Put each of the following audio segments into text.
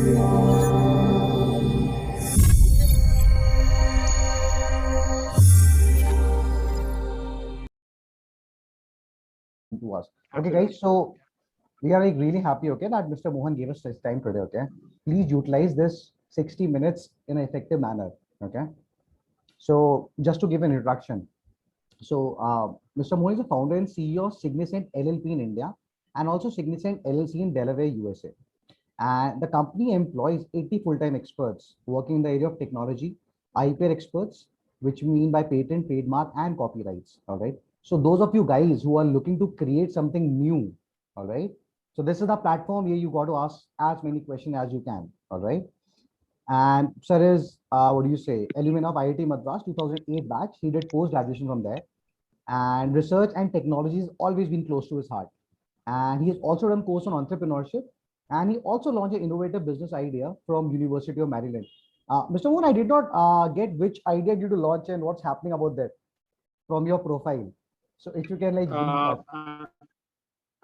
To us. Okay, guys. So we are like really happy, okay, that Mr. Mohan gave us this time today. Okay, please utilize this 60 minutes in an effective manner. Okay. So just to give an introduction, so Mr. Mohan is the founder and CEO of Signicent LLP in India and also Signicent LLC in Delaware, USA. And the company employs 80 full-time experts working in the area of technology, IPR experts, which mean by patent, trademark, and copyrights. All right. So those of you guys who are looking to create something new, all right. So this is the platform where you got to ask as many questions as you can. All right. And sir is what do you say? Alumni of IIT Madras 2008 batch. He did post-graduation from there. And research and technology has always been close to his heart. And he has also done course on entrepreneurship. And he also launched an innovative business idea from University of Maryland. Mr. Moon, I did not get which idea did you launch and what's happening about that from your profile. So if you can like brief us.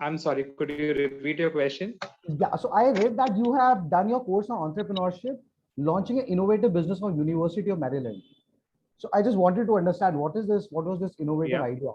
I'm sorry, could you repeat your question? Yeah, so I read that you have done your course on entrepreneurship, launching an innovative business from University of Maryland. So I just wanted to understand what is this? What was this innovative idea?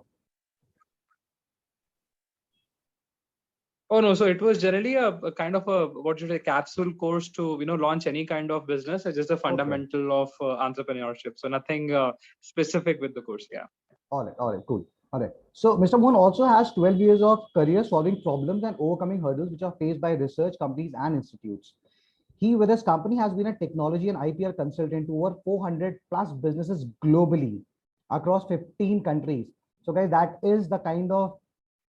Oh no, so it was generally a kind of a what should I say capsule course to launch any kind of business. It's just a fundamental of entrepreneurship. So nothing specific with the course. Yeah. All right, cool. All right. So Mr. Mohan also has 12 years of career solving problems and overcoming hurdles which are faced by research companies and institutes. He, with his company, has been a technology and IPR consultant to over 400 plus businesses globally across 15 countries. So guys, that is the kind of,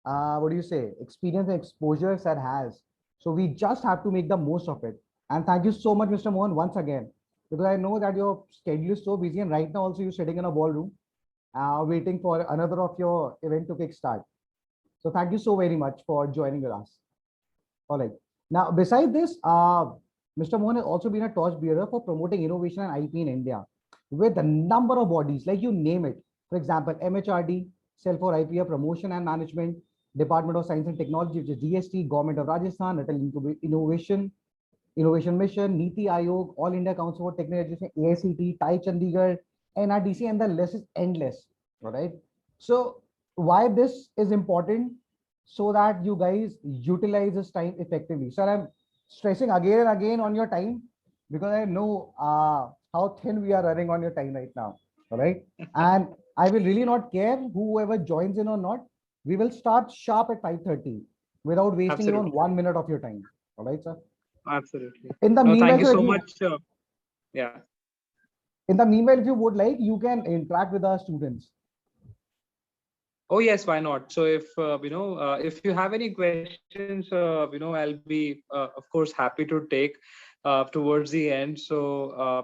what do you say, experience and exposure sir has. So we just have to make the most of it. And thank you so much, Mr. Mohan, once again, because I know that your schedule is so busy and right now also you're sitting in a ballroom waiting for another of your event to kickstart. So thank you so very much for joining with us. All right. Now, beside this, Mr. Mohan has also been a torchbearer for promoting innovation and IP in India with a number of bodies, like you name it. For example, MHRD, Cell for IPR Promotion and Management, Department of Science and Technology, which is DST, Government of Rajasthan, Innovation Mission, Niti Aayog, All India Council for Technical Education, AICT, TIE Chandigarh, NRDC, and the list is endless. All right. So why this is important? So that you guys utilize this time effectively. Sir, I'm stressing again and again on your time because I know how thin we are running on your time right now. All right. And I will really not care whoever joins in or not. We will start sharp at 5:30 without wasting even 1 minute of your time. All right, sir. Absolutely. In the meanwhile, thank you so much. Yeah. In the meanwhile, if you would like, you can interact with our students. Oh yes, why not? So if if you have any questions, I'll be of course happy to take towards the end. So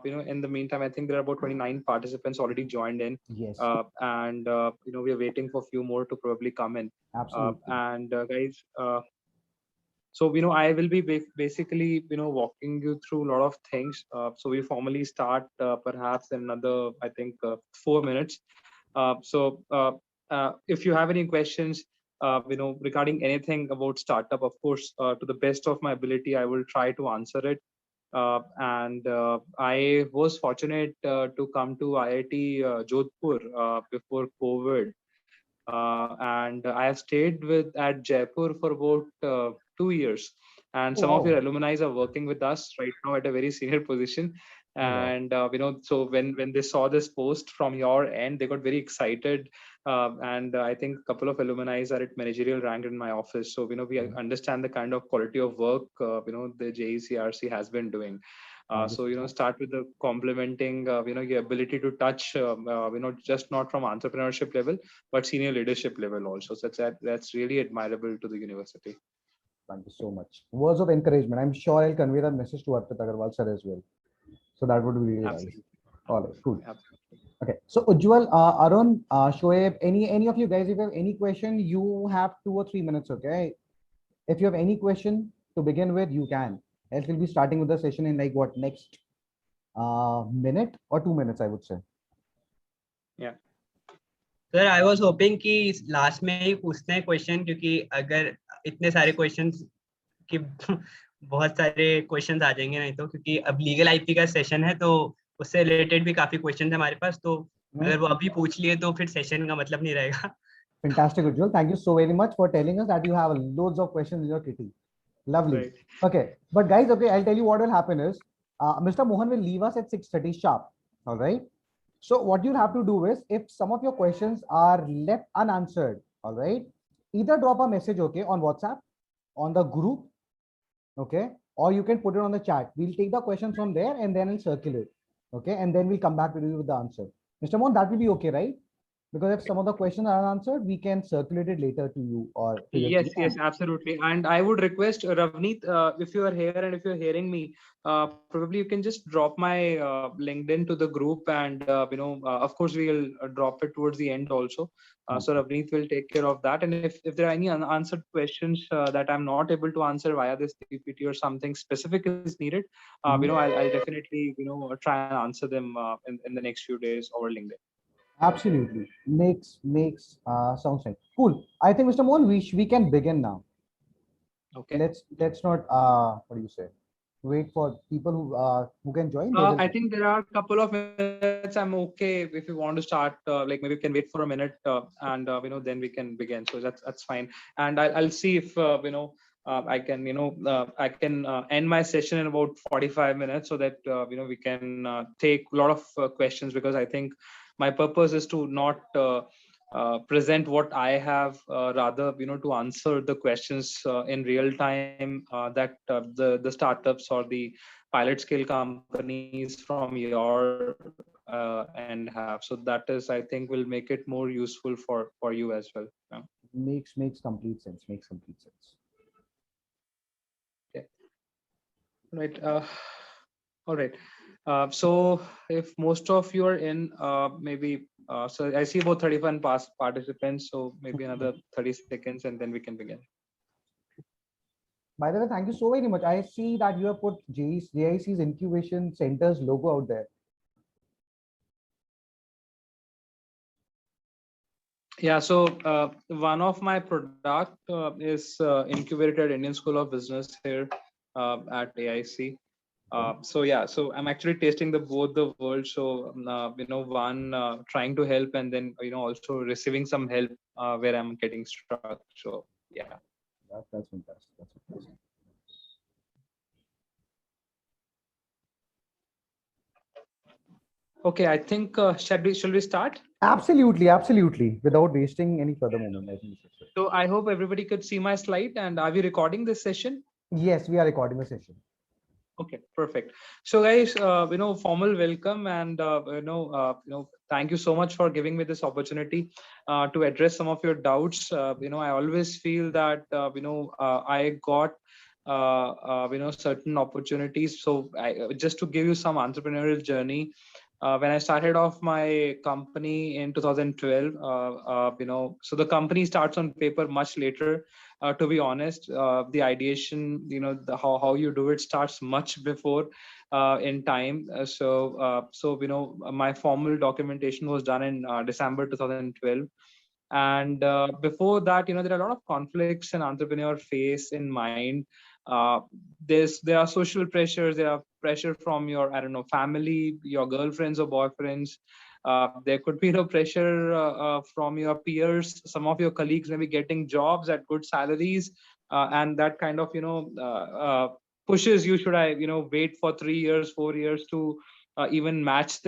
in the meantime, I think there are about 29 participants already joined in. Yes. And we are waiting for a few more to probably come in. Absolutely. And guys, so I will be basically walking you through a lot of things. So we formally start perhaps in another, I think 4 minutes. If you have any questions, regarding anything about startup, of course, to the best of my ability, I will try to answer it. I was fortunate to come to IIT Jodhpur before COVID, and I have stayed at Jaipur for about 2 years. And some of your alumni are working with us right now at a very senior position. And so when they saw this post from your end, they got very excited. And I think a couple of alumni are at managerial rank in my office. So we understand the kind of quality of work the JECRC has been doing. So start with the complementing your ability to touch just not from entrepreneurship level but senior leadership level also. So that's really admirable to the university. Thank you so much. Words of encouragement. I'm sure I'll convey that message to Arpit Agarwal sir as well. So that would be really nice. All right, cool. Absolutely. Okay, so Ujjwal, Arun, Shoaib, any of you guys, if you have any question, you have 2 or 3 minutes. Okay, if you have any question to begin with, you can. Else we'll be starting with the session in like what, next minute or 2 minutes, I would say. Yeah. Sir, I was hoping कि last में ही पूछते हैं question, क्योंकि अगर इतने सारे questions कि बहुत सारे क्वेश्चंस आ जाएंगे नहीं तो, क्योंकि अब लीगल आईपी का सेशन है तो उससे रिलेटेड भी काफी क्वेश्चंस है हमारे पास, तो अगर वो अभी पूछ लिए तो फिर सेशन का मतलब नहीं रहेगा। Fantastic, Ujjwal. Thank you so very much for telling us that you have loads of questions in your kitty. Lovely. Right. Okay, but guys, okay, I'll tell you what will happen is Mr. Mohan will leave us at 6:30 sharp. All right. So what you'll have to do is, if some of your questions are left unanswered, all right, either drop a message, okay, on WhatsApp, on the group, okay, or you can put it on the chat. We'll take the questions from there and then we'll circulate, okay, and then we'll come back to you with the answer. Mr. Mohan, that will be okay, right? Because if some of the questions are unanswered, we can circulate it later to you or to your Yes, team. yes, absolutely. And I would request Ravneet, if you are here and if you're hearing me, probably you can just drop my LinkedIn to the group, and of course we'll drop it towards the end also. So Ravneet will take care of that. And if there are any unanswered questions that I'm not able to answer via this PPT or something specific is needed, I'll definitely try and answer them in the next few days over LinkedIn. Absolutely. Makes sounds like cool. I think Mr. Mohan, we can begin now. Okay. Let's not what do you say? Wait for people who can join. I think there are a couple of minutes. I'm okay if you want to start. Like maybe we can wait for a minute, and then we can begin. So that's fine. And I'll see if I can I can end my session in about 45 minutes, so that we can take a lot of questions, because I think my purpose is to not present what I have, rather to answer the questions in real time that the startups or the pilot scale companies from your end have. So that is, I think, will make it more useful for you as well. Yeah. Makes complete sense. Makes complete sense. Okay. Right. All right. So if most of you are in, maybe so I see about 31 past participants. So maybe another 30 seconds, and then we can begin. By the way, thank you so very much. I see that you have put JIC's Incubation Center's logo out there. Yeah, so one of my product is incubated Indian School of Business here at AIC. So yeah, so I'm actually tasting both the worlds. So one trying to help, and then also receiving some help where I'm getting stuck. So yeah. That's fantastic. That's fantastic. Okay, I think shall we start? Absolutely, absolutely. Without wasting any further moment, I think. So I hope everybody could see my slide. And are we recording this session? Yes, we are recording the session. Okay, perfect. So guys, formal welcome, and thank you so much for giving me this opportunity to address some of your doubts. I always feel that I got certain opportunities. So just to give you some entrepreneurial journey, when I started off my company in 2012, so the company starts on paper much later. To be honest, the ideation, how you do it starts much before in time. My formal documentation was done in December 2012. And before that, there are a lot of conflicts an entrepreneur face in mind. There are social pressures, there are pressure from your, I don't know, family, your girlfriends or boyfriends. There could be pressure from your peers. Some of your colleagues may be getting jobs at good salaries, and that kind of pushes you. Should I wait for 3 years, 4 years to even match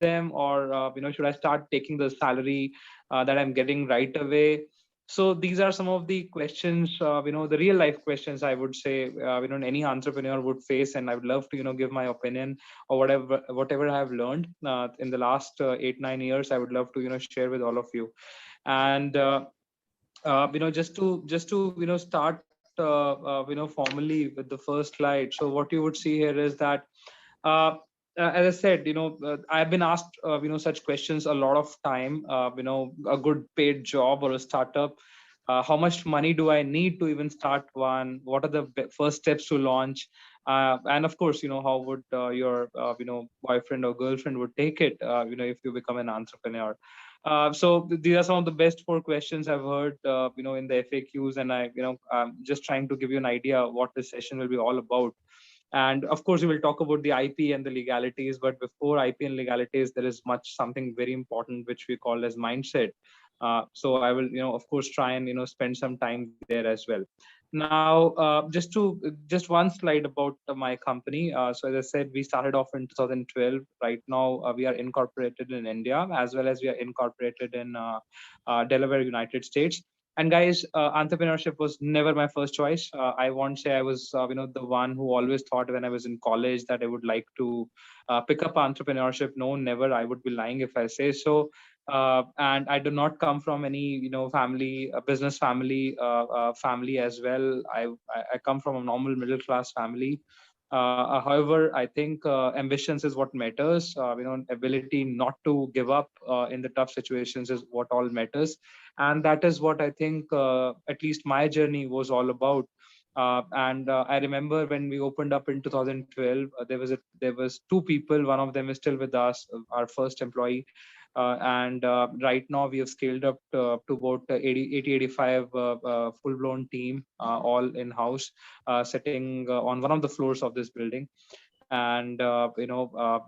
them, or should I start taking the salary that I'm getting right away? So these are some of the questions, the real life questions, I would say, any entrepreneur would face. And I would love to, give my opinion, or whatever I have learned in the last 8-9 years. I would love to, share with all of you. And, just to start, formally with the first slide. So what you would see here is that, as I said, I've been asked, such questions a lot of time. A good paid job or a startup. How much money do I need to even start one? What are the first steps to launch? And of course, how would your, boyfriend or girlfriend would take it, if you become an entrepreneur? So these are some of the best 4 questions I've heard, in the FAQs, and I'm just trying to give you an idea of what this session will be all about. And of course, we will talk about the IP and the legalities. But before IP and legalities, there is something very important which we call as mindset. So I will, of course, try and spend some time there as well. Now, just one slide about my company. So as I said, we started off in 2012. Right now, we are incorporated in India, as well as we are incorporated in Delaware, United States. And guys, entrepreneurship was never my first choice. I won't say I was, the one who always thought when I was in college that I would like to pick up entrepreneurship. No, never. I would be lying if I say so. And I do not come from any, family, business family as well. I come from a normal middle class family. However, I think ambitions is what matters. Ability not to give up in the tough situations is what all matters, and that is what I think at least my journey was all about. And I remember when we opened up in 2012, there was 2 people. One of them is still with us, our first employee. And right now we have scaled up to about 85 full-blown team, all in-house, sitting on one of the floors of this building. And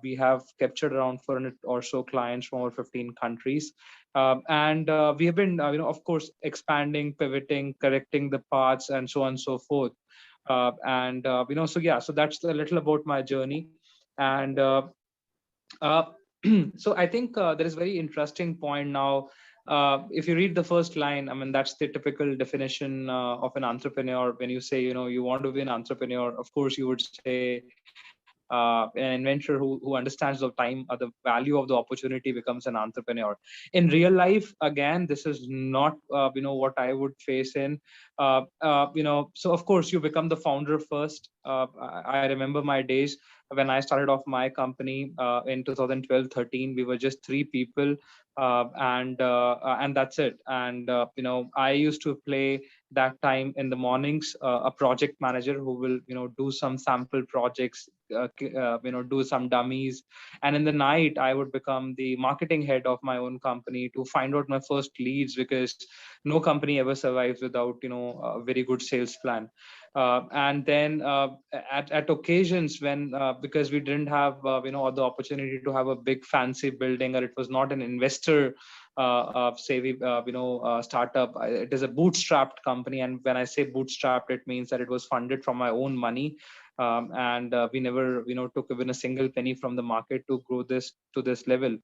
we have captured around 400 or so clients from over 15 countries. And we have been, of course, expanding, pivoting, correcting the paths, and so on and so forth. So that's a little about my journey. And uh, so I think there is a very interesting point now. If you read the first line, I mean, that's the typical definition of an entrepreneur. When you say, you want to be an entrepreneur, of course, you would say an inventor who understands the time, the value of the opportunity becomes an entrepreneur. In real life, again, this is not, what I would face in. So of course, you become the founder first. I remember my days when I started off my company in 2012-13. We were just 3 people, and that's it. And I used to play that time in the mornings, a project manager who will do some sample projects, do some dummies, and in the night I would become the marketing head of my own company to find out my first leads, because no company ever survives without a very good sales plan. And then at occasions when because we didn't have the opportunity to have a big fancy building, or it was not an investor savvy startup. It is a bootstrapped company, and when I say bootstrapped, it means that it was funded from my own money. And we never took even a single penny from the market to grow this to this level.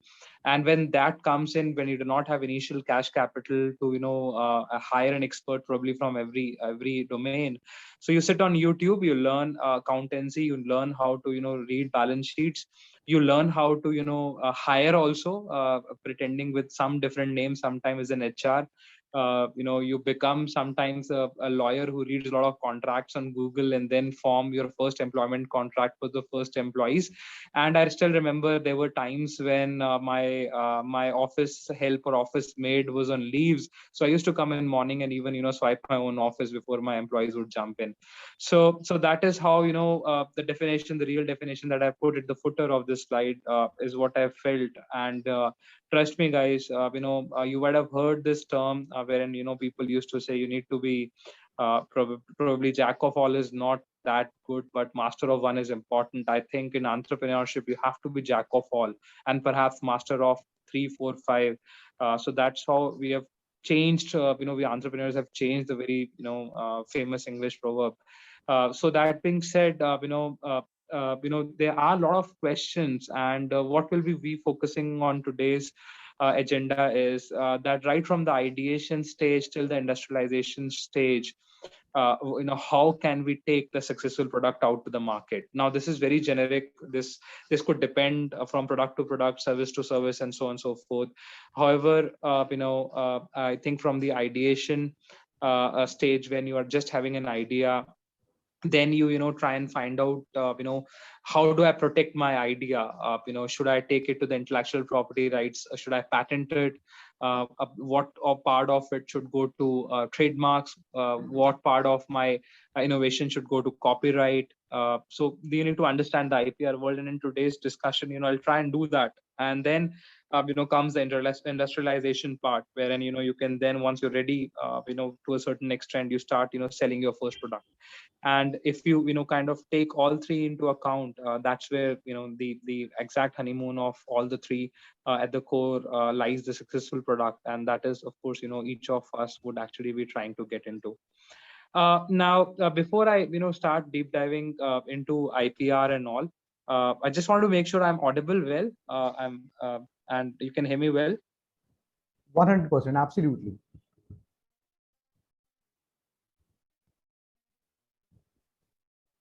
And when that comes in, when you do not have initial cash capital to hire an expert probably from every domain, so you sit on YouTube, you learn accountancy, you learn how to read balance sheets, you learn how to hire also, pretending with some different names, sometimes as an HR. You become sometimes a lawyer who reads a lot of contracts on Google, and then form your first employment contract for the first employees. And I still remember there were times when my office help or office maid was on leaves, so I used to come in morning and even swipe my own office before my employees would jump in. So that is how the real definition that I put at the footer of this slide is what I felt. And trust me, guys, you might have heard this term wherein people used to say you need to be probably jack of all is not that good, but master of one is important. I think in entrepreneurship you have to be jack of all, and perhaps master of 3, 4, 5. So that's how we have changed. We entrepreneurs have changed the very famous English proverb. So that being said, there are a lot of questions, and what will we be focusing on today's agenda is that right from the ideation stage till the industrialization stage, how can we take the successful product out to the market. Now this is very generic. This could depend from product to product, service to service, and so on and so forth. However, I think from the ideation stage, when you are just having an idea, then you try and find out how do I protect my idea. Should I take it to the intellectual property rights? Should I patent it? What part of it should go to trademarks? What part of my innovation should go to copyright? So you need to understand the IPR world, and in today's discussion I'll try and do that. And then comes the industrialization part, wherein you can then, once you're ready, to a certain extent, you start selling your first product. And if you kind of take all three into account, that's where the exact honeymoon of all the three, at the core, lies the successful product, and that is, of course, each of us would actually be trying to get into. Now, before I start deep diving into IPR and all, I just want to make sure I'm audible well. And you can hear me well. 100%, absolutely.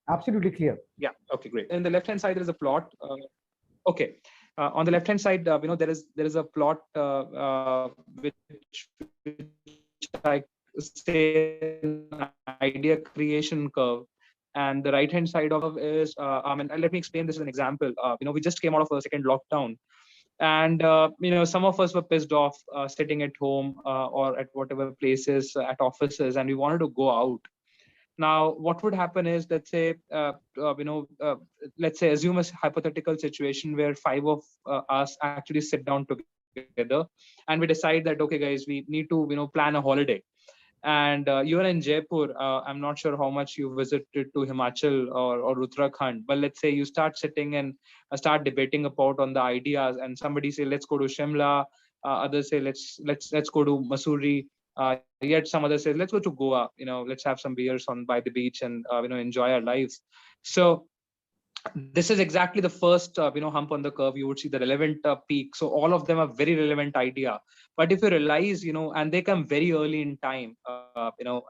Absolutely clear. Yeah. Okay. Great. In the left-hand side, there is a plot. Okay. On the left-hand side, there is a plot which I say an idea creation curve, and the right-hand side of is and let me explain this as an example. We just came out of a second lockdown, and some of us were pissed off sitting at home or at whatever places, at offices, and we wanted to go out. Now, what would happen is, let's say, assume a hypothetical situation where five of us actually sit down together, and we decide that, okay, guys, we need to plan a holiday. And you're in Jaipur. I'm not sure how much you visited to Himachal or Uttarakhand, but let's say you start sitting and start debating about on the ideas, and somebody say, let's go to Shimla. Others say, let's go to Mussoorie. Yet some others say, let's go to Goa. Let's have some beers on by the beach and enjoy our lives. So this is exactly the first hump on the curve. You would see the relevant peak. So all of them are very relevant idea. But if you realize, and they come very early in time,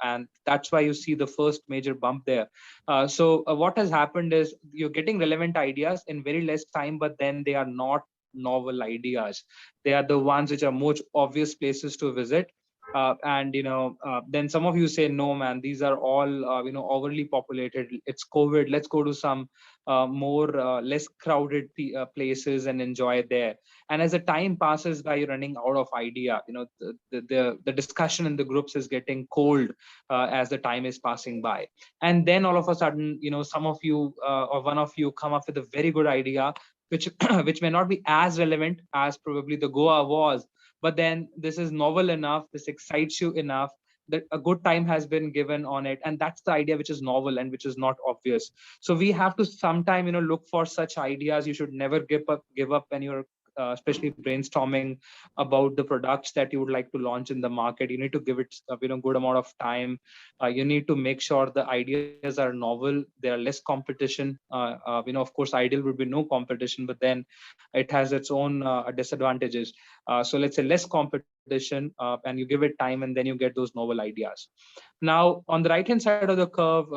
and that's why you see the first major bump there. So what has happened is you're getting relevant ideas in very less time, but then they are not novel ideas. They are the ones which are most obvious places to visit. And then some of you say, no, man, these are all overly populated. It's COVID. Let's go to some more less crowded places and enjoy there. And as the time passes by, you're running out of idea. The discussion in the groups is getting cold as the time is passing by. And then all of a sudden, some of you or one of you come up with a very good idea, which which may not be as relevant as probably the Goa was, but then this is novel enough, this excites you enough that a good time has been given on it, and that's the idea which is novel and which is not obvious. So we have to sometime look for such ideas. You should never give up when you're especially brainstorming about the products that you would like to launch in the market. You need to give it good amount of time. You need to make sure the ideas are novel, there are less competition. Of course, ideal would be no competition, but then it has its own disadvantages. So let's say less competition, and you give it time, and then you get those novel ideas. Now, on the right-hand side of the curve,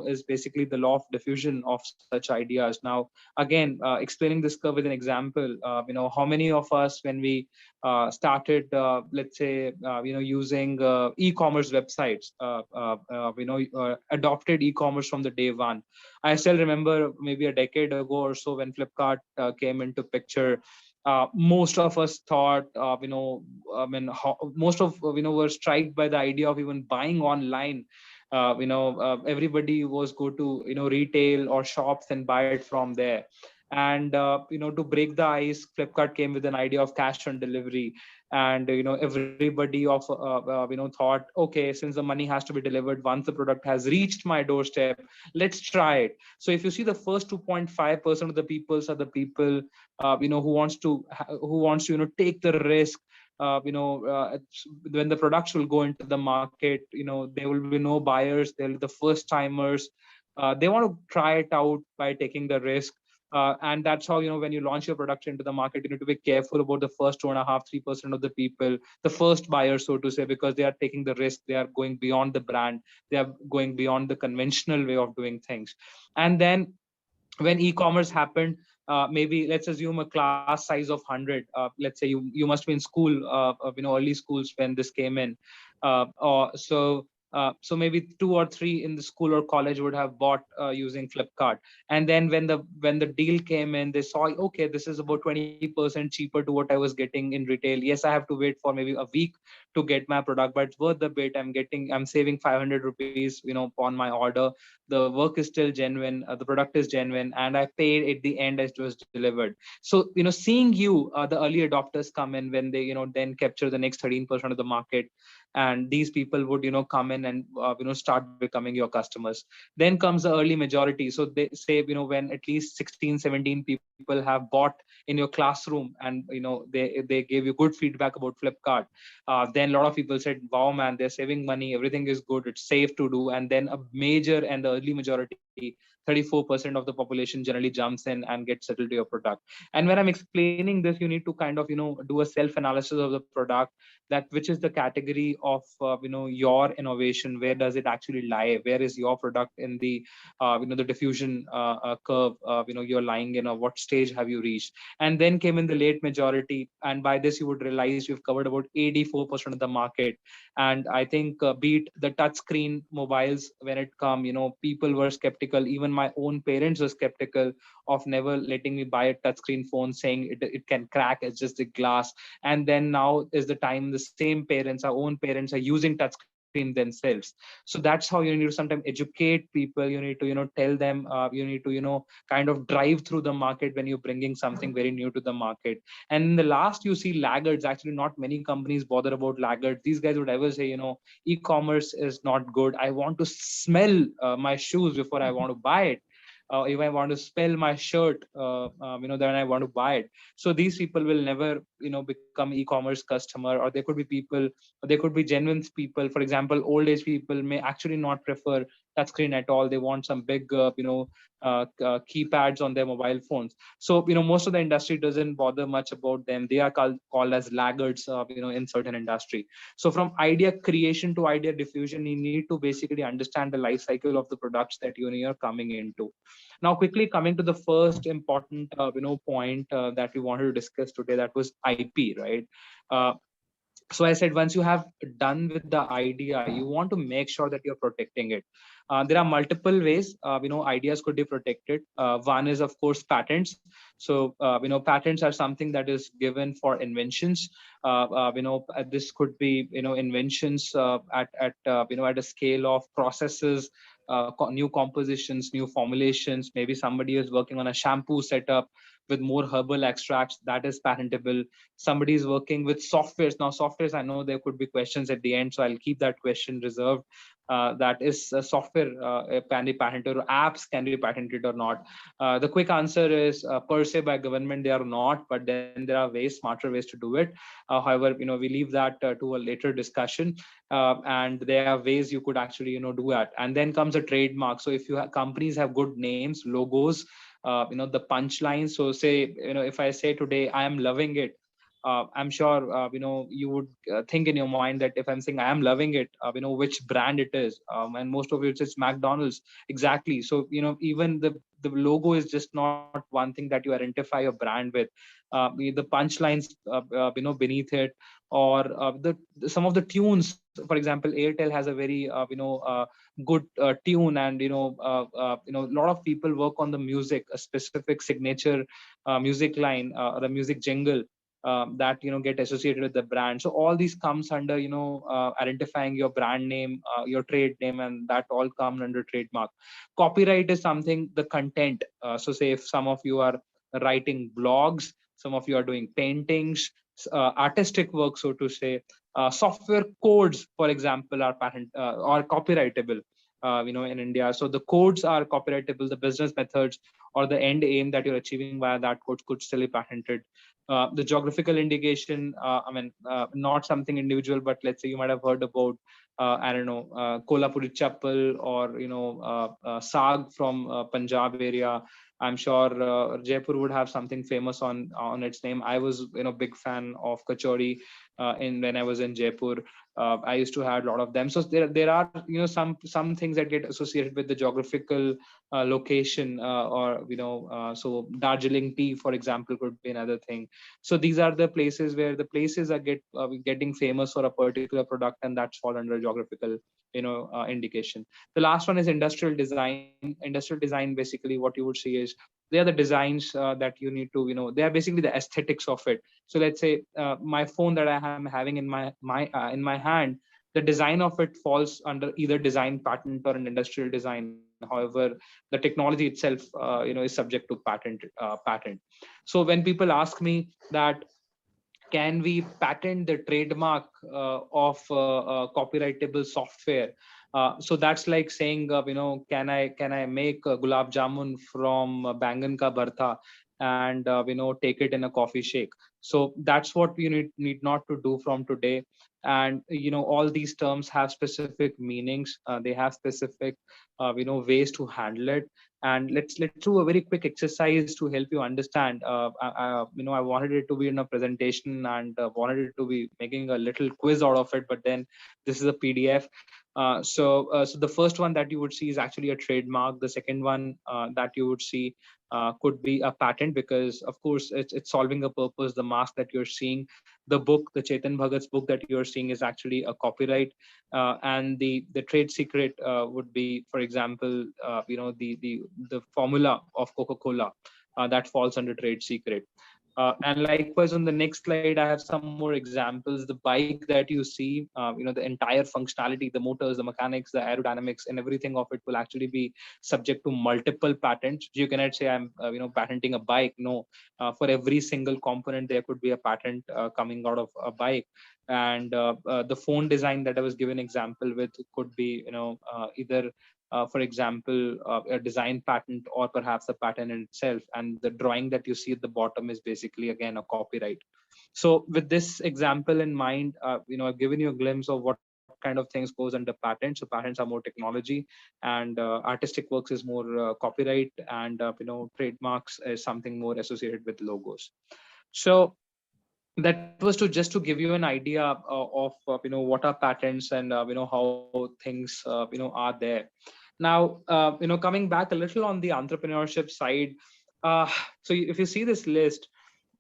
is basically the law of diffusion of such ideas. Now, again, explaining this curve with an example, how many of us, when we started, let's say, using e-commerce websites, adopted e-commerce from the day one. I still remember maybe a decade ago or so when Flipkart came into picture. Most of us thought, most of were struck by the idea of even buying online. Everybody was go to retail or shops and buy it from there. And to break the ice, Flipkart came with an idea of cash on delivery. And everybody thought, okay, since the money has to be delivered once the product has reached my doorstep, let's try it. So if you see, the first 2.5% of the people are the people who wants to take the risk. When the products will go into the market, there will be no buyers, they'll be the first timers. They want to try it out by taking the risk. And that's how, when you launch your product into the market, you need to be careful about the first 2.5-3% of the people, the first buyers, so to say, because they are taking the risk. They are going beyond the brand. They are going beyond the conventional way of doing things. And then when e-commerce happened, maybe let's assume a class size of 100. Let's say you must be in school, early schools when this came in. So So maybe 2 or 3 in the school or college would have bought using Flipkart. And then when the deal came in, they saw, okay, this is about 20% cheaper to what I was getting in retail. Yes, I have to wait for maybe a week to get my product, but it's worth the bit. I'm saving 500 rupees, upon my order. The work is still genuine, the product is genuine, and I paid at the end as it was delivered. So, seeing the early adopters come in when they, then capture the next 13% of the market, and these people would, come in and, start becoming your customers. Then comes the early majority. So they say, when at least 16, 17 people have bought in your classroom, and, they gave you good feedback about Flipkart. Then a lot of people said, wow, man, they're saving money. Everything is good. It's safe to do. And then a major and the early majority, 34% of the population generally jumps in and gets settled to your product. And when I'm explaining this, you need to kind of, do a self-analysis of the product, that which is the category of, your innovation. Where does it actually lie? Where is your product in the, the diffusion curve, you're lying in, or what stage have you reached? And then came in the late majority. And by this, you would realize you've covered about 84% of the market. And I think, beat the touch screen mobiles, when it come, people were skeptical. Even my own parents were skeptical of never letting me buy a touchscreen phone, saying it can crack, it's just a glass. And then now is the time the same parents, our own parents, are using touchscreen themselves. So that's how you need to sometimes educate people. You need to, tell them, you need to, kind of drive through the market when you're bringing something very new to the market. And in the last, you see laggards. Actually, not many companies bother about laggards. These guys would ever say, e-commerce is not good. I want to smell my shoes before I want to buy it. If I want to smell my shirt, then I want to buy it. So these people will never, become e-commerce customer. Or there could be people, or there could be genuine people. For example, old age people may actually not prefer touchscreen at all. They want some big, keypads on their mobile phones. So, most of the industry doesn't bother much about them. They are called as laggards, in certain industry. So from idea creation to idea diffusion, you need to basically understand the life cycle of the products that you're coming into. Now, quickly coming to the first important, point that we wanted to discuss today, that was IP, right? Uh, so I said, once you have done with the idea, you want to make sure that you're protecting it. There are multiple ways, ideas could be protected. One is, of course, patents. So, patents are something that is given for inventions. This could be, inventions at a scale of processes, new compositions, new formulations. Maybe somebody is working on a shampoo setup with more herbal extracts, that is patentable. Somebody is working with softwares. Now, softwares, I know there could be questions at the end, so I'll keep that question reserved. That is, software can be patented, or apps can be patented or not. The quick answer is, per se by government they are not, but then there are ways, smarter ways to do it. However, we leave that to a later discussion. And there are ways you could actually, do that. And then comes a trademark. So if companies have good names, logos, the punchline. So say, if I say today, I am loving it, I'm sure, you would think in your mind that if I'm saying I am loving it, which brand it is. And most of it is McDonald's. Exactly. So, even the logo is just not one thing that you identify your brand with. The punchlines, beneath it, or some of the tunes. For example, Airtel has a very, good tune, and, a lot of people work on the music, a specific signature music line, or a music jingle, that get associated with the brand. So all these comes under, identifying your brand name, your trade name, and that all comes under trademark. Copyright is something, the content. So say if some of you are writing blogs, some of you are doing paintings, artistic work, so to say, software codes, for example, are patent or copyrightable, in India. So the codes are copyrightable. The business methods or the end aim that you're achieving via that code could still be patented. The geographical indication, not something individual, but let's say you might have heard about, I don't know, Kolhapuri chappal, or, Saag from Punjab area. I'm sure Jaipur would have something famous on its name. I was, big fan of kachori in when I was in Jaipur. I used to have a lot of them. So there are some things that get associated with the geographical location, or so Darjeeling tea, for example, could be another thing. So these are the places where the places are getting famous for a particular product, and that's fall under geographical indication. The last one is industrial design. Industrial design, basically what you would see is they are the designs that you need to, they are basically the aesthetics of it. So let's say my phone that I am having in my hand, the design of it falls under either design patent or an industrial design. However, the technology itself is subject to patent. So when people ask me that can we patent the trademark of copyrightable software, so that's like saying, can I make gulab jamun from bangan ka bharta and take it in a coffee shake. So that's what you need not to do from today. And all these terms have specific meanings, they have specific ways to handle it. And let's do a very quick exercise to help you understand. I wanted it to be in a presentation, and wanted it to be making a little quiz out of it, but then this is a PDF. So the first one that you would see is actually a trademark. The second one that you would see could be a patent, because of course it's solving a purpose. The mask that you're seeing, the book, the Chetan Bhagat's book that you're seeing, is actually a copyright. And the trade secret would be, for example, the formula of Coca-Cola, that falls under trade secret. And likewise, on the next slide, I have some more examples. The bike that you see, the entire functionality, the motors, the mechanics, the aerodynamics, and everything of it will actually be subject to multiple patents. You cannot say I'm, patenting a bike. No, for every single component, there could be a patent coming out of a bike. And the phone design that I was given example with could be, either for example, a design patent, or perhaps a patent in itself. And the drawing that you see at the bottom is basically, again, a copyright. So with this example in mind, I've given you a glimpse of what kind of things goes under patents. So patents are more technology, and artistic works is more copyright, and trademarks is something more associated with logos. So that was just to give you an idea of what are patents, and how things are there. Now coming back a little on the entrepreneurship side, so if you see this list,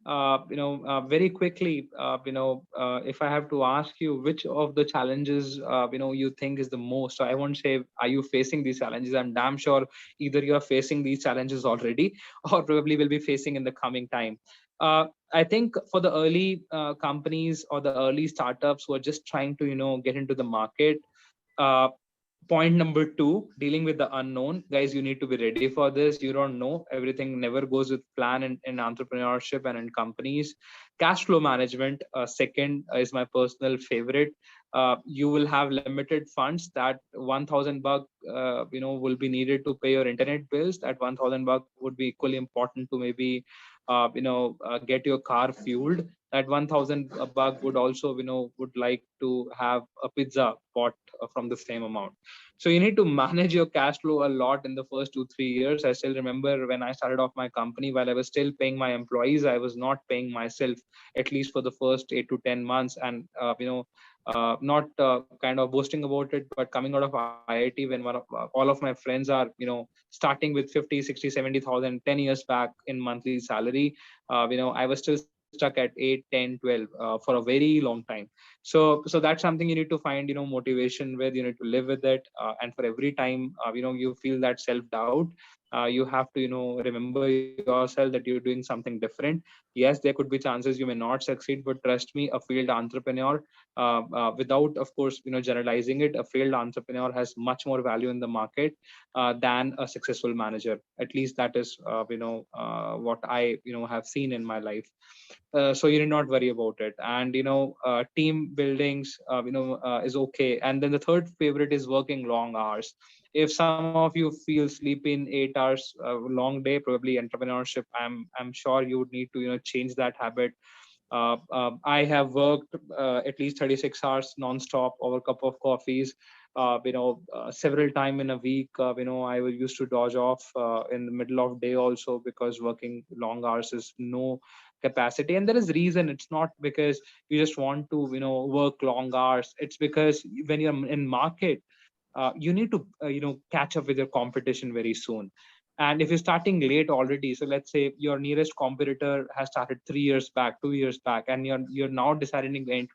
very quickly, if I have to ask you which of the challenges you think is the most, so I won't say are you facing these challenges. I'm damn sure either you are facing these challenges already or probably will be facing in the coming time. I think for the early companies or the early startups who are just trying to get into the market, uh, point number two, dealing with the unknown. Guys, you need to be ready for this. You don't know, everything never goes with plan in entrepreneurship and in companies. Cash flow management, second, is my personal favorite. You will have limited funds. That 1,000 buck will be needed to pay your internet bills. That 1,000 buck would be equally important to maybe get your car fueled. That 1,000 buck would also would like to have a pizza bought from the same amount. So you need to manage your cash flow a lot in the first 2-3 years. I still remember when I started off my company, while I was still paying my employees, I was not paying myself, at least for the first 8 to 10 months. And not kind of boasting about it, but coming out of IIT, when all of my friends are starting with 50, 60, 70,000 10 years back in monthly salary, I was still stuck at 8, 10, 12 for a very long time. So that's something you need to find motivation with. You need to live with it, and for every time you feel that self doubt, you have to remember yourself that you're doing something different. Yes, there could be chances you may not succeed, but trust me, a failed entrepreneur, without of course generalizing it, a failed entrepreneur has much more value in the market than a successful manager. At least that is what I have seen in my life. So you need not worry about it. And team buildings is okay. And then the third favorite is working long hours. If some of you feel sleeping 8 hours long day, probably entrepreneurship, I'm sure you would need to change that habit. I have worked at least 36 hours non-stop over a cup of coffees. several time in a week. I will used to dodge off in the middle of day also, because working long hours is no capacity. And there is reason. It's not because you just want to work long hours. It's because when you're in market, you need to catch up with your competition very soon. And if you're starting late already, so let's say your nearest competitor has started 3 years back, 2 years back, and you're now deciding to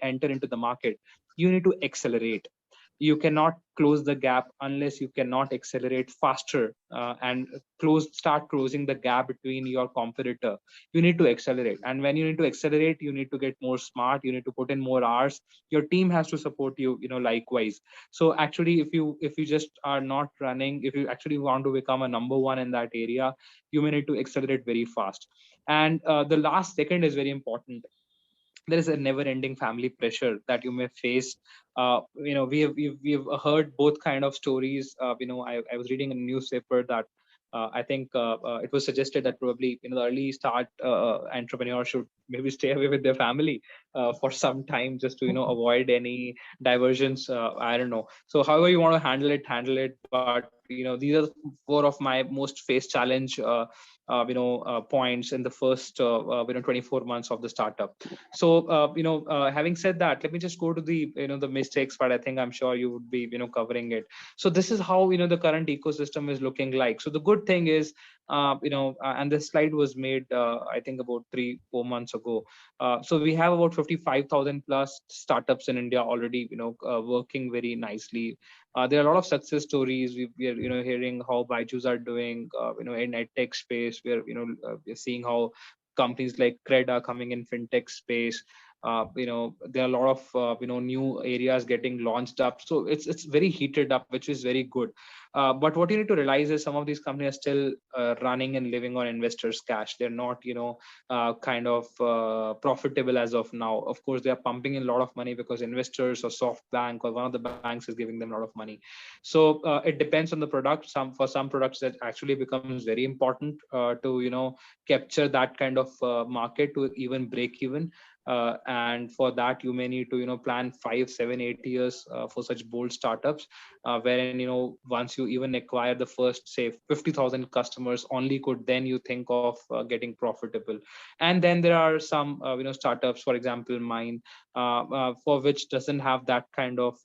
enter into the market, you need to accelerate. You cannot close the gap unless you cannot accelerate faster, and start closing the gap between your competitor. You need to accelerate, and when you need to accelerate, you need to get more smart. You need to put in more hours. Your team has to support you, likewise. So actually, if you just are not running, if you actually want to become a number one in that area, you may need to accelerate very fast. And the last second is very important. There is a never ending family pressure that you may face. We have heard both kind of stories. I was reading a newspaper that I think it was suggested that probably the early start entrepreneur should maybe stay away with their family for some time, just to avoid any diversions. I don't know. So however you want to handle it. But these are four of my most faced challenge points in the first 24 months of the startup. So having said that, let me just go to the the mistakes, but I think I'm sure you would be covering it. So this is how the current ecosystem is looking like. So the good thing is, and this slide was made I think about 3-4 months ago. So we have about 55,000 plus startups in India already working very nicely. There are a lot of success stories. We are hearing how Byju's are doing in edtech space. We're seeing how companies like Cred are coming in fintech space. There are a lot of new areas getting launched up. So it's very heated up, which is very good. But what you need to realize is some of these companies are still running and living on investors' cash. They're not kind of profitable as of now. Of course, they are pumping in a lot of money because investors or SoftBank or one of the banks is giving them a lot of money. So it depends on the product. For some products that actually becomes very important to capture that kind of market to even break even. And for that you may need to plan 5, 7, 8 years for such bold startups, wherein once you even acquire the first, say, 50,000 customers, only could then you think of getting profitable. And then there are some startups, for example mine, for which doesn't have that kind of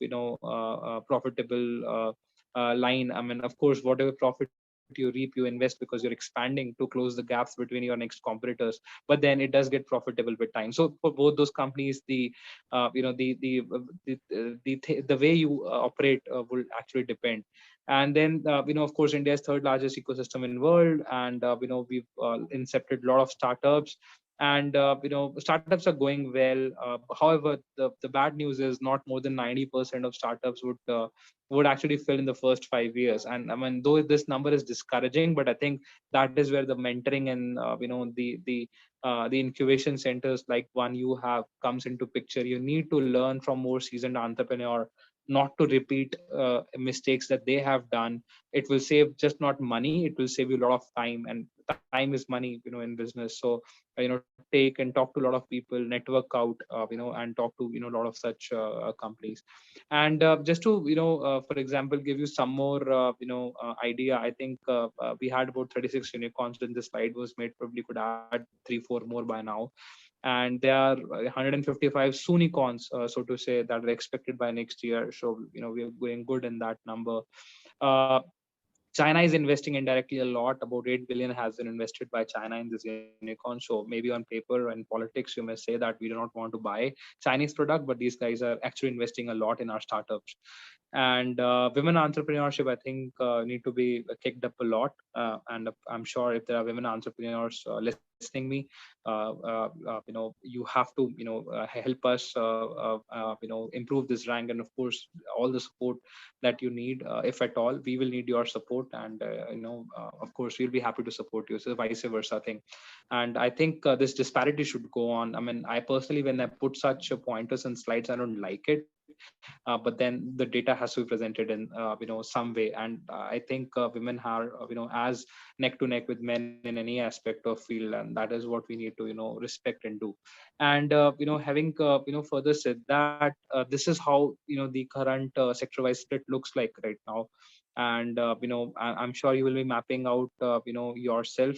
profitable line. I mean, of course, whatever profit you reap, you invest because you're expanding to close the gaps between your next competitors. But then it does get profitable with time. So for both those companies, the way you operate will actually depend. And then of course, India is third largest ecosystem in world, and we've incepted a lot of startups. And startups are going well. However, the bad news is not more than 90% of startups would actually fill in the first 5 years. And I mean, though this number is discouraging, but I think that is where the mentoring and the incubation centers like one you have comes into picture. You need to learn from more seasoned entrepreneur, not to repeat mistakes that they have done. It will save just not money, it will save you a lot of time, and time is money in business. So take and talk to a lot of people, network out, and talk to a lot of such companies. And just to for example give you some more idea, I think we had about 36 unicorns when this slide was made. Probably could add 3-4 more by now. And there are 155 soonicorns, so to say, that are expected by next year. So we are going good in that number. uh, China is investing indirectly a lot. About 8 billion has been invested by China in this unicorn. So maybe on paper and politics, you may say that we do not want to buy Chinese product, but these guys are actually investing a lot in our startups. And women entrepreneurship, I think, need to be kicked up a lot. And I'm sure if there are women entrepreneurs listening me, you have to help us improve this rank. And of course, all the support that you need, if at all, we will need your support. And of course, we'll be happy to support you. So vice versa thing. And I think this disparity should go on. I mean, I personally, when I put such pointers and slides, I don't like it. but then the data has to be presented in some way. And I think women are as neck to neck with men in any aspect of field, and that is what we need to respect and do. And having further said that, this is how the current sector wise split looks like right now. And I'm sure you will be mapping out yourself.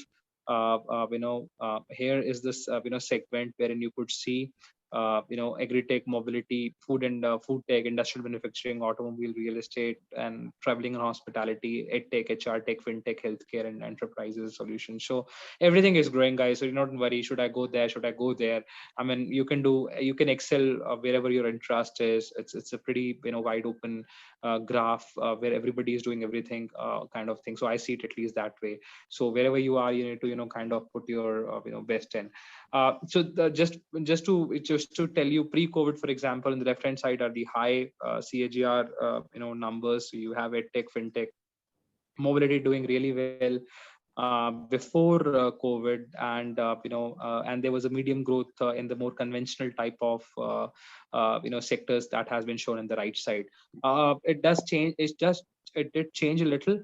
Here is this segment wherein you could see agri-tech, mobility, food and food tech, industrial manufacturing, automobile, real estate, and traveling and hospitality, ed-tech, HR tech, fintech, healthcare, and enterprises solutions. So everything is growing, guys. So you're not worried, should I go there? Should I go there? I mean, you can excel wherever your interest is. It's a pretty wide open graph where everybody is doing everything kind of thing. So I see it at least that way. So wherever you are, you need to kind of put your best in. Just to tell you, pre-COVID, for example, in the left-hand side are the high CAGR numbers. So you have tech, fintech, mobility doing really well before COVID, and there was a medium growth in the more conventional type of sectors that has been shown in the right side. It does change. It did change a little.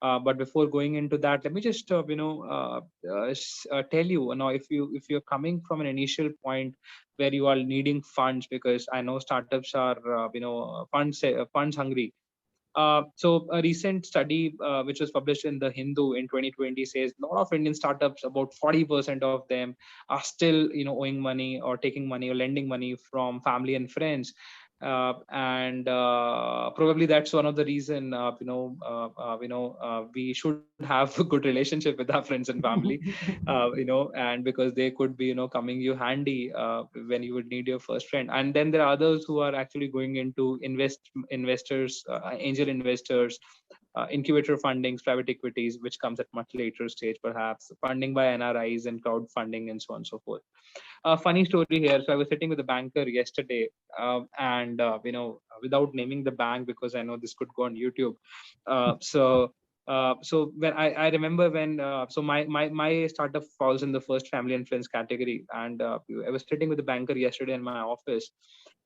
But before going into that, let me just tell you, if you're coming from an initial point where you are needing funds, because I know startups are funds hungry. So a recent study which was published in the Hindu in 2020 says a lot of Indian startups, about 40% of them, are still owing money or taking money or lending money from family and friends. And probably that's one of the reason we should have a good relationship with our friends and family, and because they could be coming you handy when you would need your first friend. And then there are others who are actually going into investors, angel investors, incubator fundings, private equities, which comes at much later stage, perhaps funding by NRIs and crowdfunding and so on and so forth. A funny story here. So I was sitting with a banker yesterday, and without naming the bank, because I know this could go on YouTube. So when I remember when so my startup falls in the first family and friends category, and I was sitting with the banker yesterday in my office,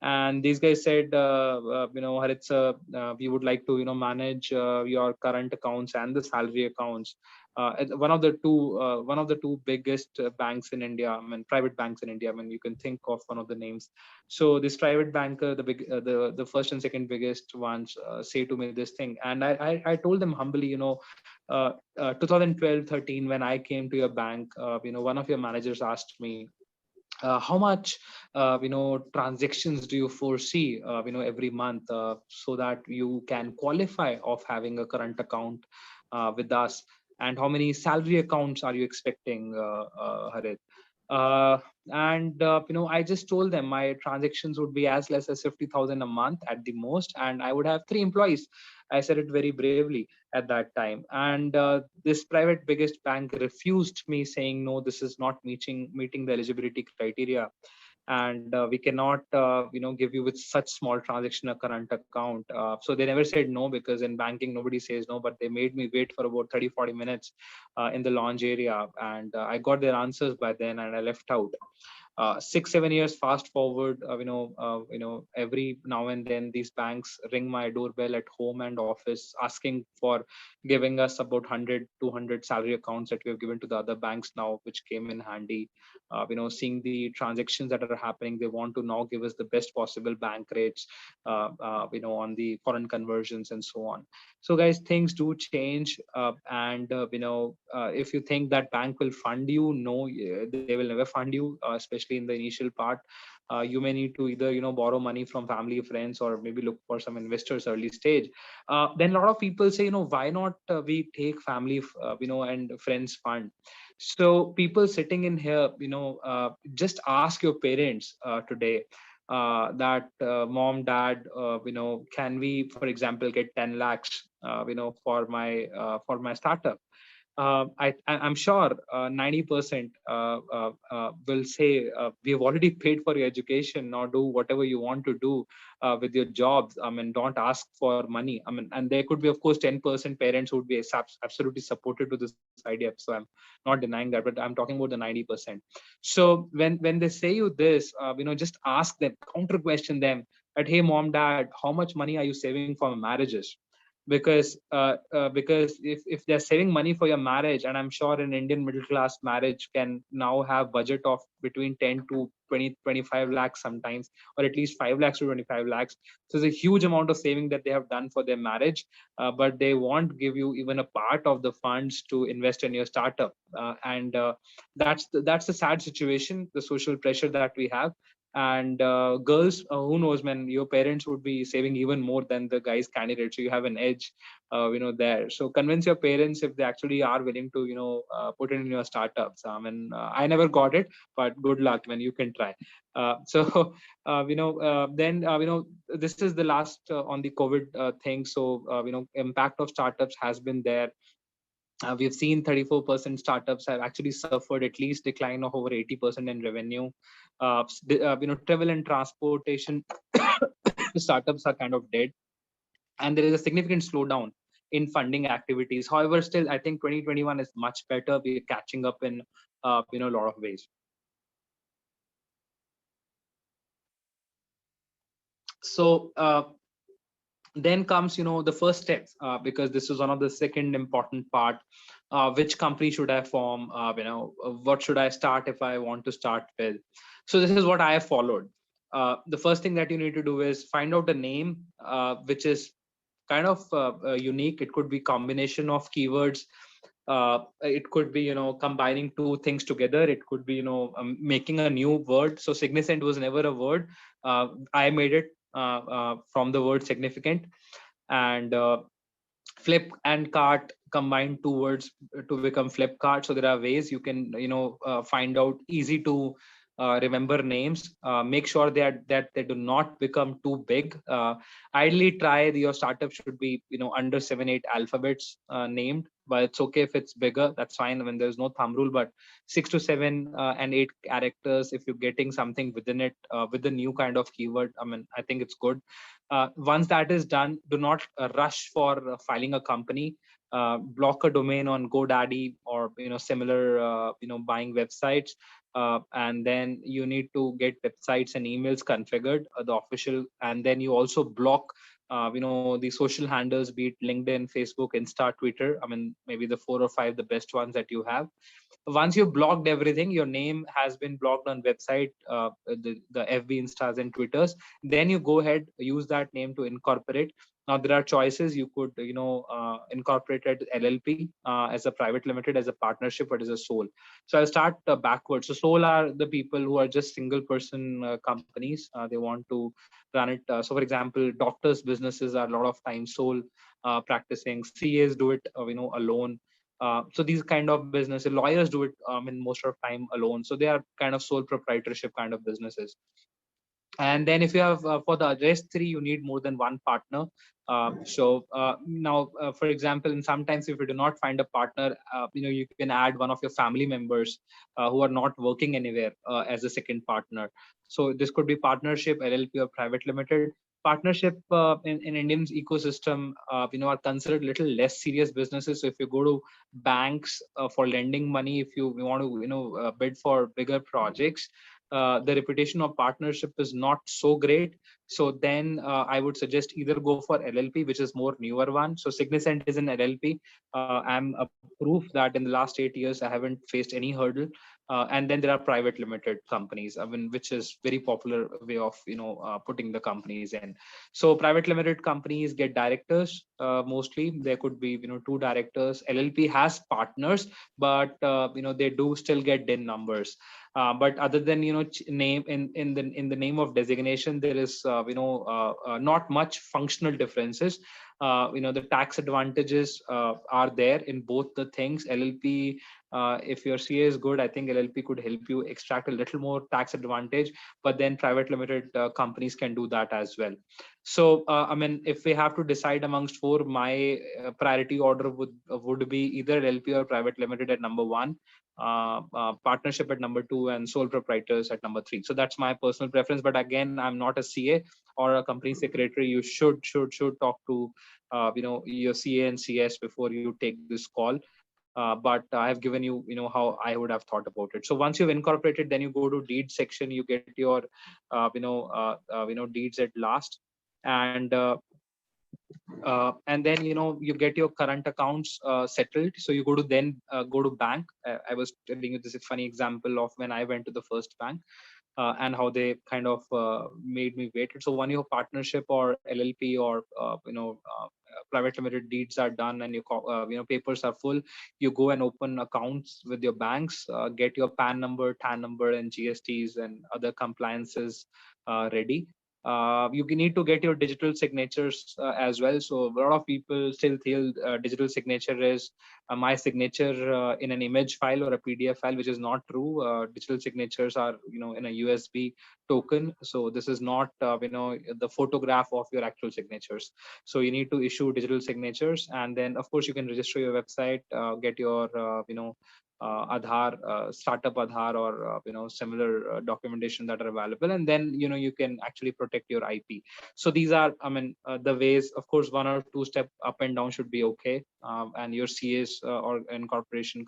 and these guys said, Harit sir, we would like to manage your current accounts and the salary accounts. One of the two biggest banks in India, I mean private banks in India. I mean, you can think of one of the names. So this private banker, the first and second biggest ones, say to me this thing, and I told them humbly, 2012-13 when I came to your bank, one of your managers asked me, how much transactions do you foresee every month, so that you can qualify of having a current account with us, and how many salary accounts are you expecting, Harit? I just told them my transactions would be as less as 50,000 a month at the most, and I would have 3 employees. I said it very bravely at that time, and this private biggest bank refused me, saying no, this is not meeting the eligibility criteria, and we cannot give you with such small transaction a current account. So they never said no, because in banking nobody says no, but they made me wait for about 30-40 minutes in the lounge area, and I got their answers by then, and I left out. 6-7 years fast forward, every now and then these banks ring my doorbell at home and office, asking for giving us about 100-200 salary accounts that we have given to the other banks now, which came in handy. Seeing the transactions that are happening, they want to now give us the best possible bank rates, on the foreign conversions and so on. So guys, things do change, and if you think that bank will fund you, no, they will never fund you, especially in the initial part. You may need to either borrow money from family, friends, or maybe look for some investors early stage. Then a lot of people say, why not we take family and friends fund. So people sitting in here, just ask your parents today, that mom, dad, can we, for example, get 10 lakhs for my startup. I'm sure 90% will say, we have already paid for your education. Now do whatever you want to do with your jobs. I mean, don't ask for money. I mean, and there could be, of course, 10% parents who would be absolutely supportive to this idea. So I'm not denying that, but I'm talking about the 90%. So when they say you this, just ask them, counter question them. that, hey mom, dad, how much money are you saving for marriages? Because if they're saving money for your marriage, and I'm sure an Indian middle class marriage can now have budget of between 10 to 20 25 lakhs sometimes, or at least 5 lakhs to 25 lakhs. So it's a huge amount of saving that they have done for their marriage, but they won't give you even a part of the funds to invest in your startup. And that's the sad situation, the social pressure that we have. And girls, who knows, man, your parents would be saving even more than the guy's candidate, so you have an edge there. So convince your parents if they actually are willing to put it in your startups. I never got it, but good luck, man, you can try. So then this is the last on the COVID thing. So impact of startups has been there. We've seen 34% startups have actually suffered at least decline of over 80% in revenue. Travel and transportation startups are kind of dead, and there is a significant slowdown in funding activities. However, still, I think 2021 is much better. We're catching up in a lot of ways. So then comes the first steps, because this is one of the second important part. Which company should I form? What should I start if I want to start with? So this is what I have followed. The first thing that you need to do is find out a name which is kind of unique. It could be combination of keywords. It could be combining two things together. It could be making a new word. So Signicent was never a word. I made it from the word significant. And flip and cart, combine two words to become Flipkart. So there are ways you can find out easy to remember names. Make sure that they do not become too big. Ideally try your startup should be under 7-8 alphabets named, but it's okay if it's bigger, that's fine. I mean, there's no thumb rule, but 6 to 7 and 8 characters, if you're getting something within it with the new kind of keyword, I mean, I think it's good. Once that is done, do not rush for filing a company. Block a domain on GoDaddy or similar buying websites, and then you need to get websites and emails configured, the official, and then you also block the social handles, be it LinkedIn, Facebook, Insta, Twitter. I mean, maybe the 4 or 5 the best ones that you have. Once you've blocked everything, your name has been blocked on website, the FB, Instas, and Twitters, then you go ahead, use that name to incorporate. Now there are choices. You could incorporate it LLP, as a private limited, as a partnership, or as a sole. So I'll start backwards. So sole are the people who are just single person companies. They want to run it. So for example, doctors businesses are a lot of times sole practicing. CAs do it alone. So these kind of businesses, lawyers do it in most of time alone. So they are kind of sole proprietorship kind of businesses. And then if you have for the rest 3, you need more than one partner. Now, for example, and sometimes if you do not find a partner, you can add one of your family members who are not working anywhere as a second partner. So this could be partnership, LLP, or private limited. Partnership in Indian's ecosystem, are considered little less serious businesses. So if you go to banks for lending money, if you want to bid for bigger projects, the reputation of partnership is not so great. So then I would suggest either go for LLP, which is more newer one. So Signicent is an LLP. I'm a proof that in the last 8 years I haven't faced any hurdle. And then there are private limited companies, I mean, which is very popular way of putting the companies in. So private limited companies get directors mostly. There could be 2 directors. LLP has partners, but they do still get DIN numbers. But other than name in the name of designation, there is not much functional differences. The tax advantages are there in both the things. LLP, if your CA is good, I think LLP could help you extract a little more tax advantage, but then private limited companies can do that as well. So I mean, if we have to decide amongst 4, my priority order would be either LLP or private limited at number 1, partnership at number 2, and sole proprietors at number 3. So that's my personal preference. But again, I'm not a CA or a company secretary. You should talk to your CA and CS before you take this call. but I have given you, how I would have thought about it. So once you've incorporated, then you go to deed section, you get your, deeds at last, and then you get your current accounts settled. So you go to bank. I was telling you this is a funny example of when I went to the first bank. And how they kind of made me wait. So when your partnership or LLP or private limited deeds are done and papers are full, you go and open accounts with your banks, get your PAN number, TAN number, and GSTs and other compliances ready. You need to get your digital signatures as well. So a lot of people still feel digital signature is my signature in an image file or a PDF file, which is not true. Digital signatures are, in a USB token. So this is not, the photograph of your actual signatures. So you need to issue digital signatures, and then of course you can register your website, get your, Aadhaar, startup Aadhaar, or similar documentation that are available, and then you can actually protect your IP. So these are, the ways. Of course, 1 or 2 step up and down should be okay, and your CAs or incorporation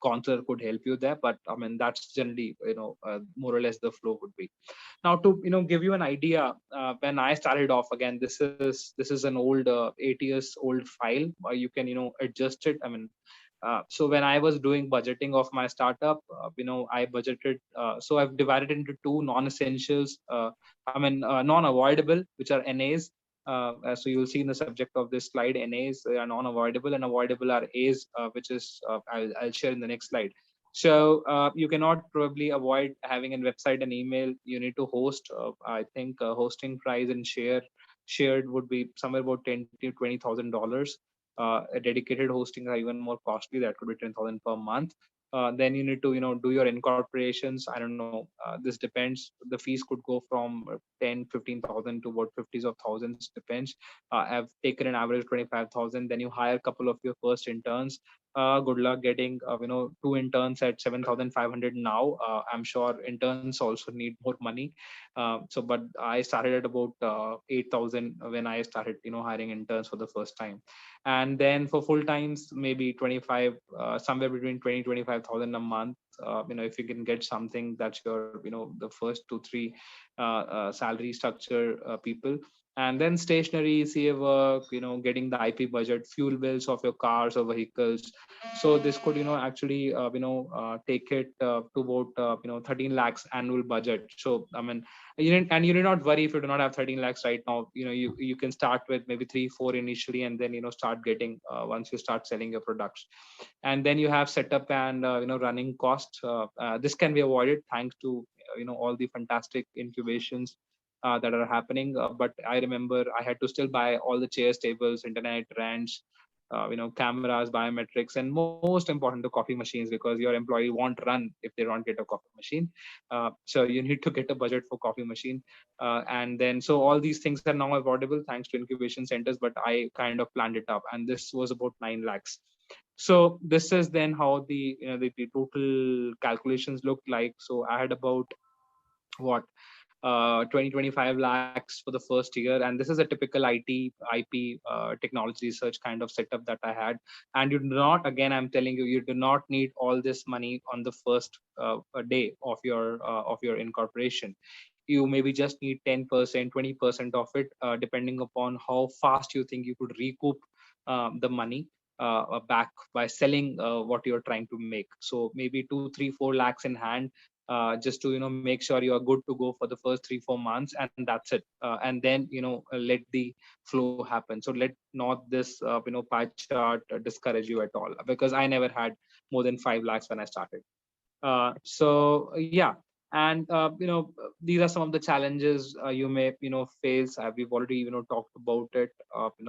counselor could help you there. But that's generally more or less the flow would be. Now to give you an idea, when I started off, again, this is an old 8 years old file. You can adjust it. So when I was doing budgeting of my startup, I budgeted. So I've divided into two: non-essentials, non-avoidable, which are NAs. So you'll see in the subject of this slide, NAs are non-avoidable, and avoidable are A's, which is I'll share in the next slide. So you cannot probably avoid having a website and email. You need to host. I think hosting price and shared would be somewhere about $10,000 to $20,000. A dedicated hosting are even more costly. That could be 10,000 per month. Then you need to do your incorporations. I don't know. This depends. The fees could go from 10-15,000 to about 50s of thousands. Depends. I've taken an average 25,000. Then you hire a couple of your first interns. Good luck getting 2 interns at 7,500 now. I'm sure interns also need more money. But I started at about 8,000 when I started hiring interns for the first time. And then for full times, maybe 25, somewhere between 20-25,000 a month. If you can get something that's your the first 2-3 salary structure people. And then stationery, CA work, getting the IP budget, fuel bills of your cars or vehicles. So this could actually take it to about 13 lakhs annual budget. So you need not worry if you do not have 13 lakhs right now. You can start with maybe 3-4 initially, and then start getting once you start selling your products. And then you have setup and running costs. This can be avoided thanks to all the fantastic incubations that are happening. But I remember I had to still buy all the chairs, tables, internet, rents, cameras, biometrics, and most important, the coffee machines, because your employee won't run if they don't get a coffee machine. So you need to get a budget for coffee machine. And then, so all these things are now affordable thanks to incubation centers, but I kind of planned it up, and this was about 9 lakhs. So this is then how the total calculations looked like. So I had about what 20-25 lakhs for the first year, and this is a typical IP technology research kind of setup that I had. And you do not, again, I'm telling you, you do not need all this money on the first day of your incorporation. You maybe just need 10%, 20% of it, depending upon how fast you think you could recoup the money back by selling what you're trying to make. So maybe 2-3-4 lakhs in hand, just to make sure you are good to go for the first 3-4 months, and that's it. And then let the flow happen. So let not this pie chart discourage you at all, because I never had more than 5 lakhs when I started. So yeah. And these are some of the challenges you may face. We've already talked about it.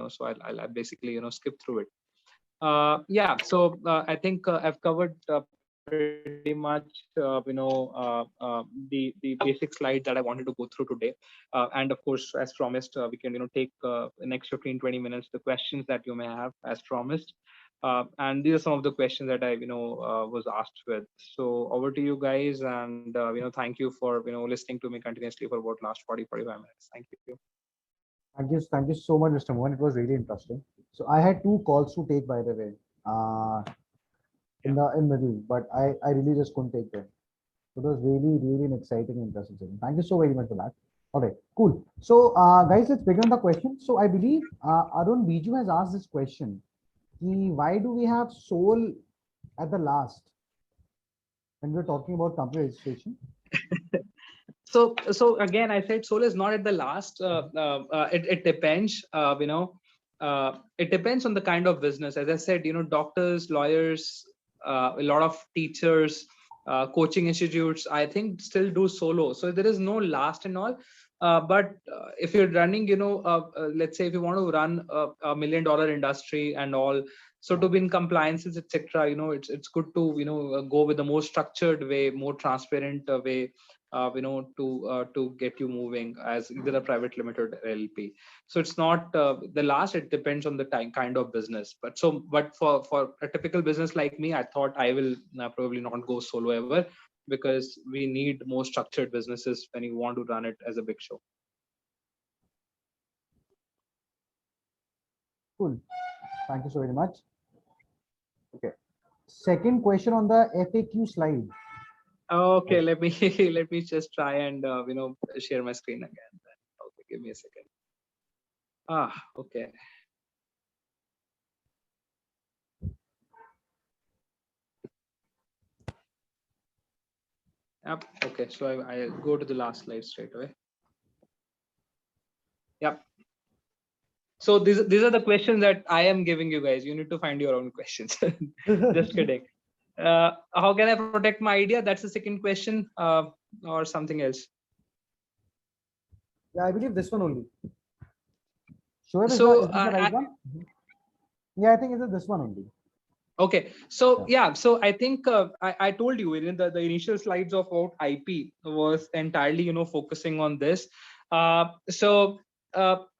So I'll basically skip through it. Yeah, so I think I've covered pretty much the basic slide that I wanted to go through today. And of course, as promised, we can take the next 15-20 minutes the questions that you may have, as promised. And these are some of the questions that I was asked with. So over to you guys, and thank you for listening to me continuously for about last 40-45 minutes. Thank you. Thank you so much, Mr. Mohan. It was really interesting. So I had two calls to take, by the way. in middle, but I really just couldn't take them. It was really an exciting and interesting session. Thank you so very much for that. All right, cool. So, guys, let's begin the question. So, I believe Arun Biju has asked this question. Why do we have soul at the last when we're talking about company registration? So again, I said soul is not at the last. It depends. It depends on the kind of business. As I said, doctors, lawyers, a lot of teachers, coaching institutes, I think still do solo. So there is no last and all. But if you're running, let's say if you want to run a $1 million industry and all, so to be in compliances, etc., it's good to go with the more structured way, more transparent way, to get you moving as either a private limited or LP. So it's not the last. It depends on the kind of business. But for a typical business like me, I thought I will probably not go solo ever, because we need more structured businesses when you want to run it as a big show. Cool. Thank you so very much. Okay. Second question on the FAQ slide. Okay, let me just try and share my screen again. Okay, give me a second. Okay. Yep. Okay, so I go to the last slide straight away. Yep. So these are the questions that I am giving you guys. You need to find your own questions. Just kidding. How can I protect my idea? That's the second question, or something else. Yeah, I believe this one only. Shoaib, So is this the right one? Yeah, I think it's this one only. Okay, so yeah, so I think I told you in the initial slides of about IP was entirely focusing on this.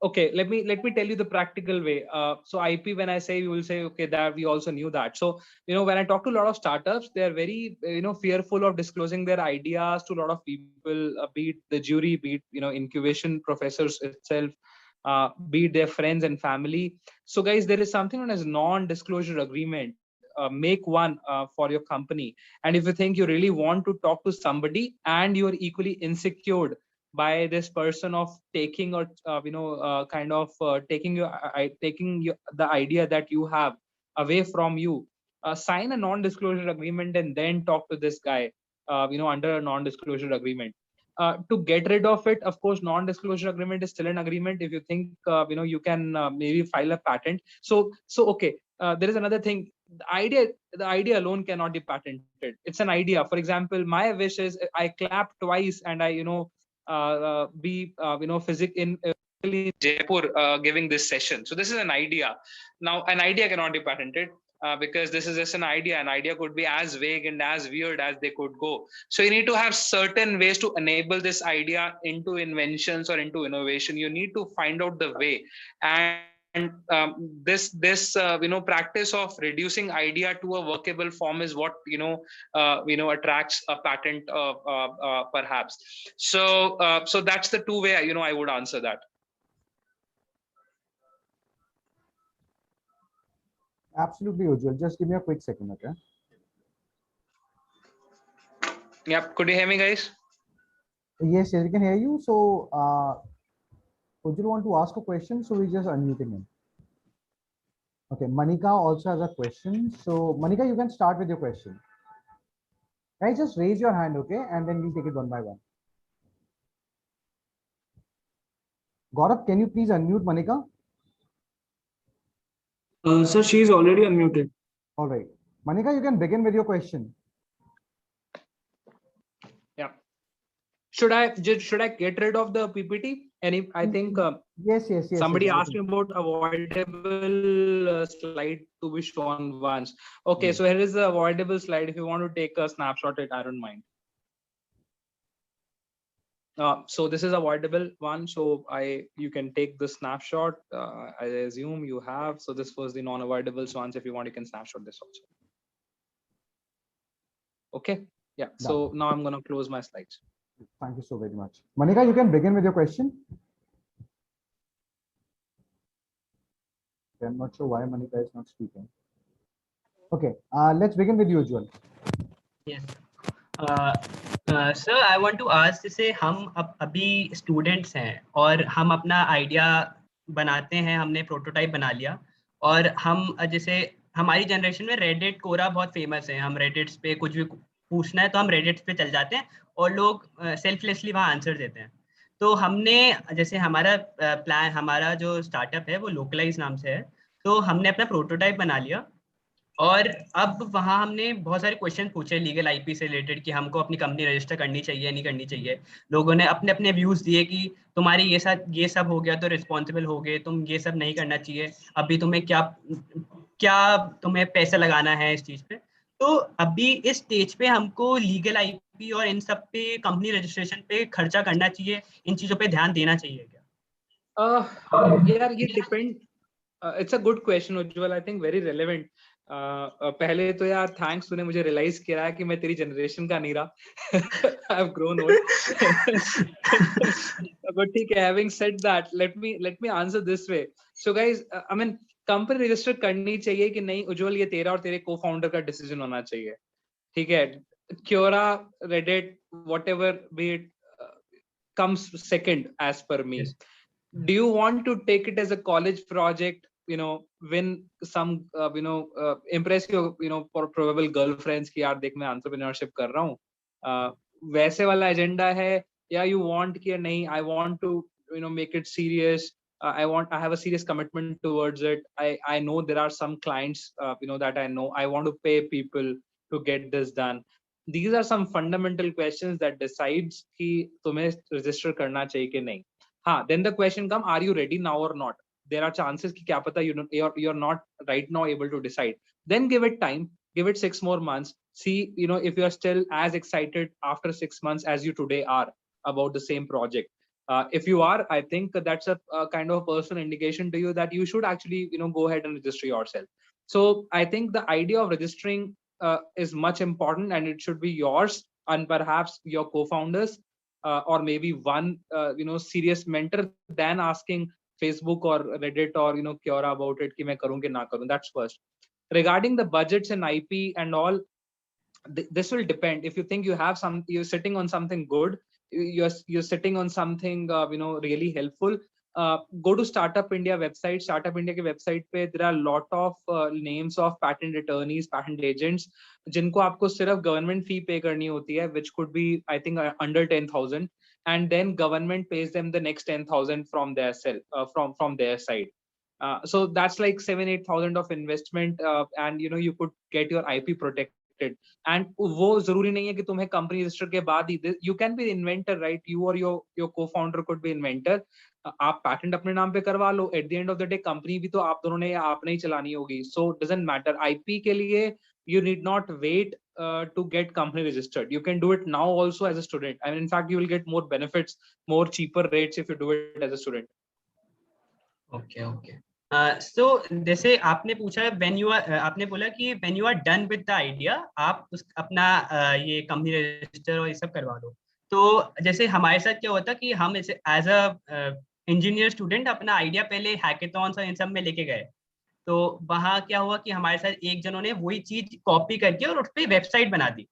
Okay, let me tell you the practical way. So IP, when I say, you will say, okay, that we also knew that. So when I talk to a lot of startups, they are very fearful of disclosing their ideas to a lot of people, be it the jury, be it incubation professors itself, be it their friends and family. So guys, there is something known as non-disclosure agreement. Make one for your company. And if you think you really want to talk to somebody and you're equally insecure by this person of taking or taking the idea that you have away from you, sign a non-disclosure agreement and then talk to this guy under a non-disclosure agreement. To get rid of it, of course, non-disclosure agreement is still an agreement. If you think you can maybe file a patent. So okay, there is another thing. The idea alone cannot be patented. It's an idea. For example, my wish is I clap twice and I be physically in Jaipur giving this session. So this is an idea. Now an idea cannot be patented. Because this is just an idea. An idea could be as vague and as weird as they could go. So you need to have certain ways to enable this idea into inventions or into innovation. You need to find out the way. And this practice of reducing idea to a workable form is what attracts a patent perhaps. So that's the two way I would answer that. Absolutely, Ujjwal. Just give me a quick second, okay? Yep. Could you hear me, guys? Yes, we can hear you. So, Ujjwal want to ask a question, so we just unmuting him. Okay, Manika also has a question. So, Manika, you can start with your question. Guys, just raise your hand, okay? And then we'll take it one by one. Gaurav, can you please unmute Manika? Sir, she is already unmuted. All right. Manika, you can begin with your question. Yeah. Should I get rid of the PPT? I think yes. Somebody asked me about avoidable slide to be shown once. Okay, so here is the avoidable slide. If you want to take a snapshot, I don't mind. So this is avoidable one. So you can take the snapshot. I assume you have. So this was the non-avoidable ones. If you want, you can snapshot this also. Okay. Yeah. So now I'm going to close my slides. Thank you so very much. Manika, you can begin with your question. I'm not sure why Manika is not speaking. Okay, let's begin with you, Ujjwal. Yes. Sir I want to ask, जैसे हम अभी students हैं और हम अपना idea बनाते हैं, हमने प्रोटोटाइप बना लिया और हम जैसे हमारी जनरेशन में रेडिट कोरा बहुत फेमस है, हम रेडिट्स पे कुछ भी पूछना है तो हम रेडिट्स पे चल जाते हैं और लोग सेल्फलेसली वहाँ आंसर देते हैं। तो हमने जैसे हमारा प्लान, हमारा जो स्टार्टअप है वो लोकलाइज नाम से है, तो हमने अपना प्रोटोटाइप बना लिया और अब वहाँ हमने बहुत सारे क्वेश्चन पूछे लीगल आईपी से रिलेटेड कि हमको अपनी कंपनी रजिस्टर करनी चाहिए नहीं करनी चाहिए। लोगों ने अपने अपने व्यूज दिए कि तुम्हारी ये सब हो गया तो रिस्पॉन्सिबल हो गए, तुम ये सब नहीं करना चाहिए, अभी तुम्हें क्या क्या तुम्हें पैसा लगाना है इस चीज पे। तो अभी इस स्टेज पे हमको लीगल आईपी और इन सब पे कंपनी रजिस्ट्रेशन पे खर्चा करना चाहिए, इन चीजों पे ध्यान देना चाहिए क्या? यार ये depend, it's a good question Ujjwal, I think very relevant. पहले तो यार थैंक्स, तूने मुझे रियलाइज किया कि मैं तेरी जनरेशन का नहीं रहा। I have grown old. But ठीक है, having said that, let me answer this way. So guys, I mean company register करनी चाहिए कि नहीं उज्जवल, ये तेरा और तेरे को फाउंडर का डिसीजन होना चाहिए। ठीक है, Quora, Reddit, whatever B it, comes second as per me. Yes. Do you want to take it as a college project, win some, impress your, probable girlfriends कि यार देख मैं entrepreneurship कर रहा हूँ, वैसे वाला एजेंडा है, या you want कि नहीं, I want to, make it serious, I have a serious commitment towards it, I know there are some clients, that I know, I want to pay people to get this done. These are some fundamental questions that decides कि तुम्हें register करना चाहिए कि नहीं. हाँ, then the question come, are you ready now or not? There are chances कि क्या पता you're not right now able to decide. Then give it time, give it 6 more months. See, if you are still as excited after 6 months as you today are about the same project. If you are, I think that's a kind of personal indication to you that you should actually, go ahead and register yourself. So I think the idea of registering is much important, and it should be yours and perhaps your co-founders, or maybe one serious mentor, than asking Facebook or Reddit or Quora about it कि मैं करूँ कि ना करूँ. That's first. Regarding the budgets and IP and all, this will depend. If you think you're sitting on something good, you're sitting on something really helpful, go to Startup India website. Startup India के website पे there are a lot of names of patent attorneys, patent agents, जिनको आपको सिर्फ government fee pay करनी होती है, which could be I think under 10,000, and then government pays them the next 10,000 from their from their side. So that's like 7,000-8,000 of investment, and you could get your IP protected. And वो जरूरी नहीं है कि तुम्हें company register के बाद ही, you can be the inventor, right? You or your co-founder could be inventor. आप patent अपने नाम पे करवा लो, at the end of the day company भी तो आप दोनों ने या आपने ही चलानी होगी. सो डजंट मैटर. आईपी के लिए you need not wait to get company registered. You can do it now also as a student. I mean, in fact, you will get more benefits, more cheaper rates if you do it as a student. Okay. So जैसे आपने पूछा आपने बोला कि when you are done with the idea, आप अपना ये company register और ये सब करवा दो. तो जैसे हमारे साथ क्या होता कि हम एज अ इंजीनियर स्टूडेंट अपना आइडिया पहले हैकेथॉन्स और इन सब में लेके गए. तो वहाँ क्या हुआ कि हमारे साथ एक जनों ने वही चीज कॉपी करके और उस पर वेबसाइट बना दी.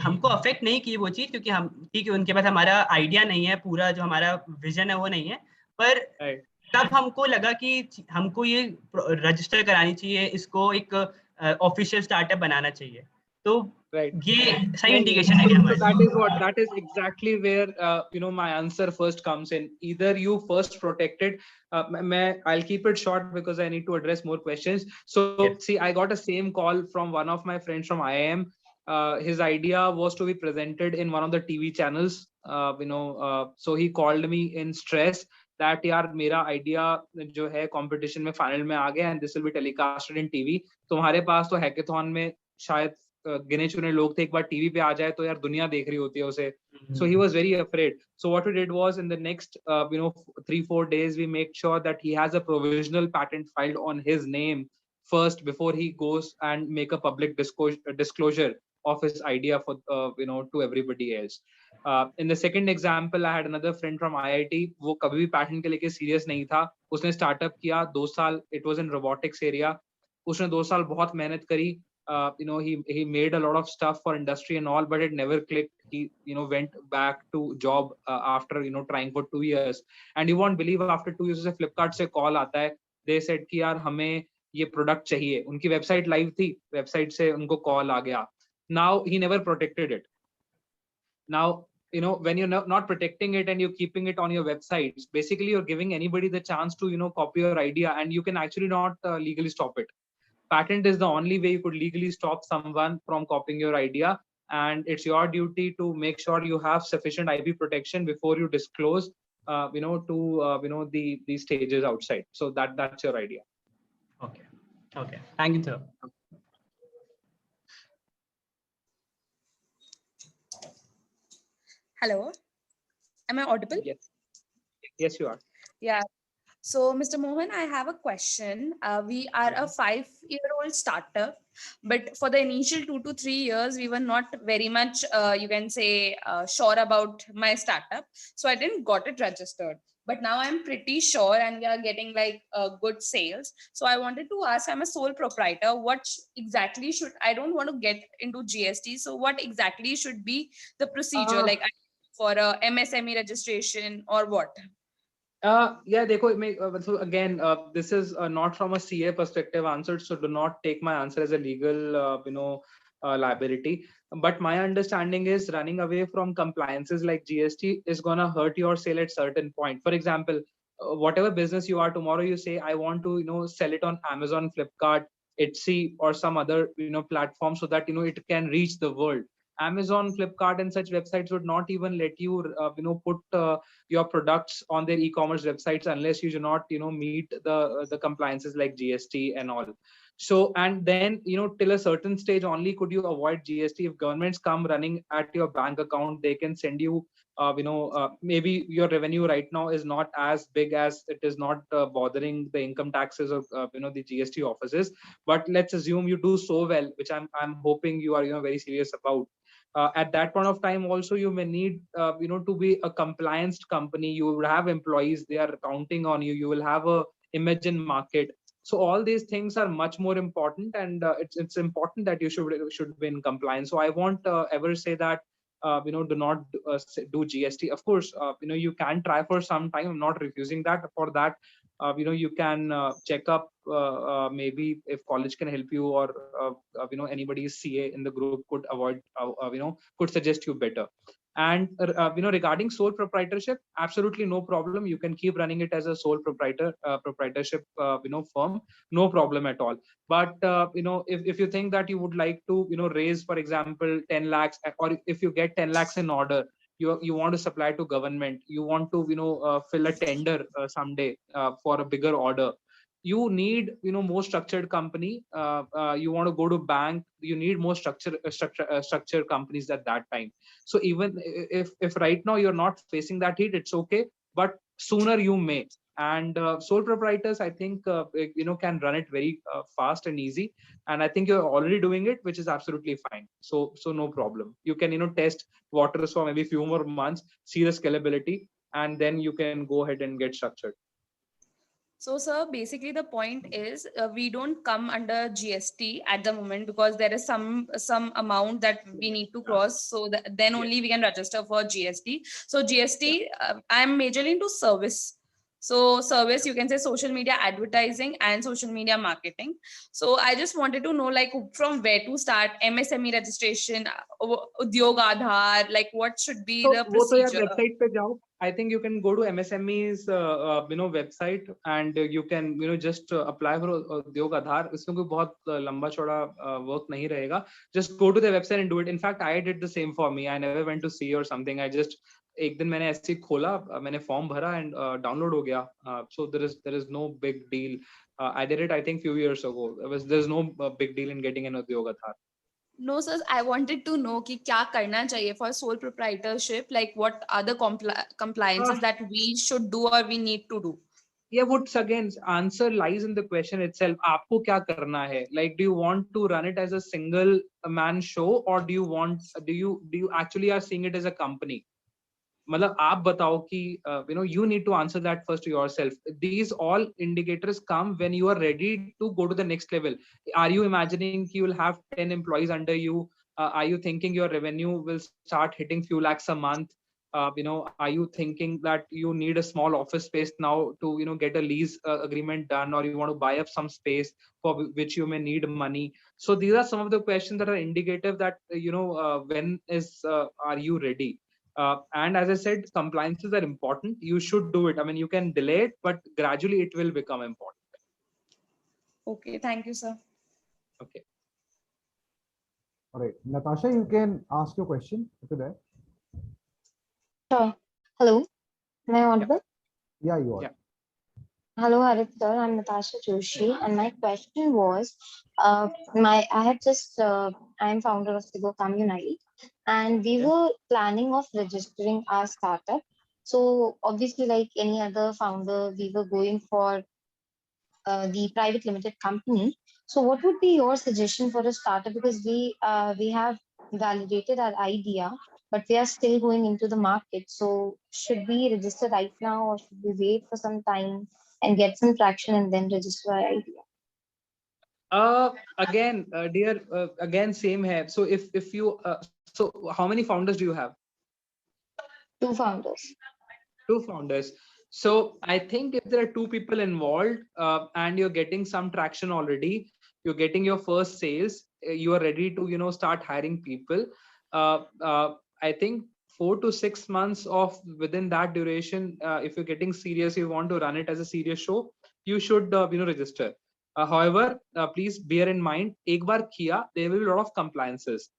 हमको अफेक्ट नहीं की वो चीज, क्योंकि हम ठीक है उनके पास हमारा आइडिया नहीं है, पूरा जो हमारा विजन है वो नहीं है. पर तब हमको लगा कि हमको ये रजिस्टर करानी चाहिए, इसको एक ऑफिशियल स्टार्टअप बनाना चाहिए. तो ये सही इंडिकेशन है कि हमारे. That is exactly where my answer first comes in. Either you first protect it. I'll keep it short because I need to address more questions. So yes. See, I got a same call from one of my friends from IIM. His idea was to be presented in one of the TV channels. So he called me in stress that यार मेरा idea जो है competition में final में आ गया, and this will be telecasted in TV. तुम्हारे पास तो hackathon में शायद गिने चुने लोग थे, एक बार टीवी पे आ जाए तो यार दुनिया देख रही होती है उसे. So he was very afraid. So what we did was, in the next 3-4 days, we make sure that he has a provisional patent filed on his name first before he goes and make a public disclosure of his idea for to everybody else. In the second example, I had another friend from IIT. वो कभी भी patent के लेके serious नहीं था. उसने startup किया 2 साल. It was in robotics area. उसने 2 साल बहुत मेहनत करी. You know, he made a lot of stuff for industry and all, but it never clicked. He, you know, went back to job after, you know, trying for 2 years. And you won't believe, after 2 years से Flipkart से call आता है. They said कि यार हमें ये product चाहिए. उनकी website live थी, website से उनको call आ गया. Now he never protected it. Now, you know, when you're not protecting it and you're keeping it on your websites, basically you're giving anybody the chance to, you know, copy your idea, and you can actually not legally stop it. Patent is the only way you could legally stop someone from copying your idea, and it's your duty to make sure you have sufficient IP protection before you disclose, you know, to you know, the stages outside. So that's your idea. Okay. Okay. Thank you, sir. Hello, am I audible? Yes. Yes, you are. Yeah. So, Mr. Mohan, I have a question. We are a 5-year-old startup, but for the initial 2 to 3 years, we were not very much, you can say, sure about my startup. So I didn't got it registered. But now I'm pretty sure, and we are getting like good sales. So I wanted to ask, I'm a sole proprietor. What exactly should, I don't want to get into GST. So what exactly should be the procedure, like for a MSME registration or what? Yeah, देखो, so again, this is not from a CA perspective answered, so do not take my answer as a legal, you know, liability. But my understanding is running away from compliances like GST is gonna hurt your sale at certain point. For example, whatever business you are, tomorrow you say, I want to, you know, sell it on Amazon, Flipkart, Etsy, or some other, you know, platform, so that, you know, it can reach the world. Amazon, Flipkart, and such websites would not even let you, you know, put your products on their e-commerce websites unless you do not, you know, meet the compliances like GST and all. So, and then, you know, till a certain stage only could you avoid GST. If governments come running at your bank account, they can send you, you know, maybe your revenue right now is not as big as it is not bothering the income taxes of, you know, the GST offices. But let's assume you do so well, which I'm hoping you are, you know, very serious about. At that point of time also, you may need, you know, to be a compliance company. You will have employees, they are counting on you. You will have a image in market. So all these things are much more important, and it's important that you should be in compliance. So I won't ever say that, you know, do not do GST. Of course, you know, you can try for some time. I'm not refusing that. For that, you know, you can check up, maybe if college can help you, or you know, anybody's CA in the group could avoid, you know, could suggest you better. And you know, regarding sole proprietorship, absolutely no problem. You can keep running it as a sole proprietorship, you know, firm, no problem at all. But you know, if you think that you would like to, you know, raise, for example, 10 lakhs, or if you get 10 lakhs in order, you want to supply to government, you want to, you know, fill a tender someday for a bigger order, you need, you know, more structured company. You want to go to bank, you need more structured companies at that time. So even if right now you're not facing that heat, it's okay, but sooner you may. And sole proprietors, I think, you know, can run it very fast and easy, and I think you're already doing it, which is absolutely fine. So no problem. You can, you know, test waters for maybe few more months, see the scalability, and then you can go ahead and get structured. So, sir, basically the point is we don't come under GST at the moment because there is some amount that we need to cross. So that, then only we can register for GST. So GST, I'm majorly into service. So service, you can say social media advertising and social media marketing. So I just wanted to know, like, from where to start, MSME registration, Udyog Aadhaar, like what should be the procedure? Website pe jao. I think you can go to MSME's you know, website, and you can, you know, just apply for Udyog Aadhaar. इसमें कोई बहुत लंबा चौड़ा work नहीं रहेगा. Just go to the website and do it. In fact, I did the same for me. I never went to see or something. I just एक दिन मैंने ऐसे ही खोला, मैंने फॉर्म भरा, and download हो गया. So there is no big deal. I did it, I think, few years ago. There's no big deal in getting an Udyog Aadhaar. No, sir, I wanted to know कि क्या करना चाहिए for sole proprietorship, like what are the compliances that we should do or we need to do? Yeah, what's again, answer lies in the question itself. आपको क्या करना है? Like, do you want to run it as a single man show, or do you actually are seeing it as a company? मतलब आप बताओ कि you need to answer that first to yourself. These all indicators come when you are ready to go to the next level. Are you imagining you will have 10 employees under you? Are you thinking your revenue will start hitting few lakhs a month? Are you thinking that you need a small office space now to get a lease agreement done, or you want to buy up some space for which you may need money? So these are some of the questions that are indicative that when is are you ready? And as I said, compliances are important. You should do it. I mean, you can delay it, but gradually it will become important. Okay, thank you, sir. Okay. All right, Natasha, you can ask your question if you're there. Sure. Hello, am I audible? Yeah, you are. Yeah. Hello, Harit sir. I'm Natasha Joshi, and my question was, I'm founder of Sigo Community, and we Yeah. were planning of registering our startup. So obviously, like any other founder, we were going for the private limited company. So what would be your suggestion for a startup? Because we have validated our idea, but we are still going into the market. So should we register right now, or should we wait for some time and get some traction and then register our idea? Again, dear, again, same here. So if you, so how many founders do you have? Two founders. Two founders. So I think if there are two people involved and you're getting some traction already, you're getting your first sales, you are ready to start hiring people. I think 4 to 6 months of within that duration, if you're getting serious, you want to run it as a serious show, you should register. However, please bear in mind, ek baar kiya, there will be a lot of compliances.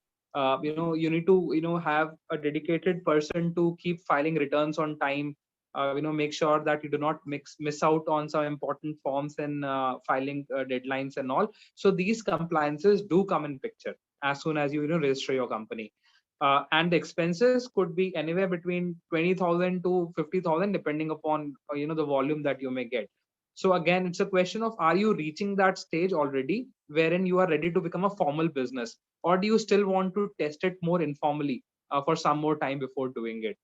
You need to have a dedicated person to keep filing returns on time. Make sure that you do not miss out on some important forms and filing deadlines and all. So these compliances do come in picture as soon as you register your company. And the expenses could be anywhere between 20,000 to 50,000 depending upon the volume that you may get. So again, it's a question of, are you reaching that stage already wherein you are ready to become a formal business, or do you still want to test it more informally for some more time before doing it?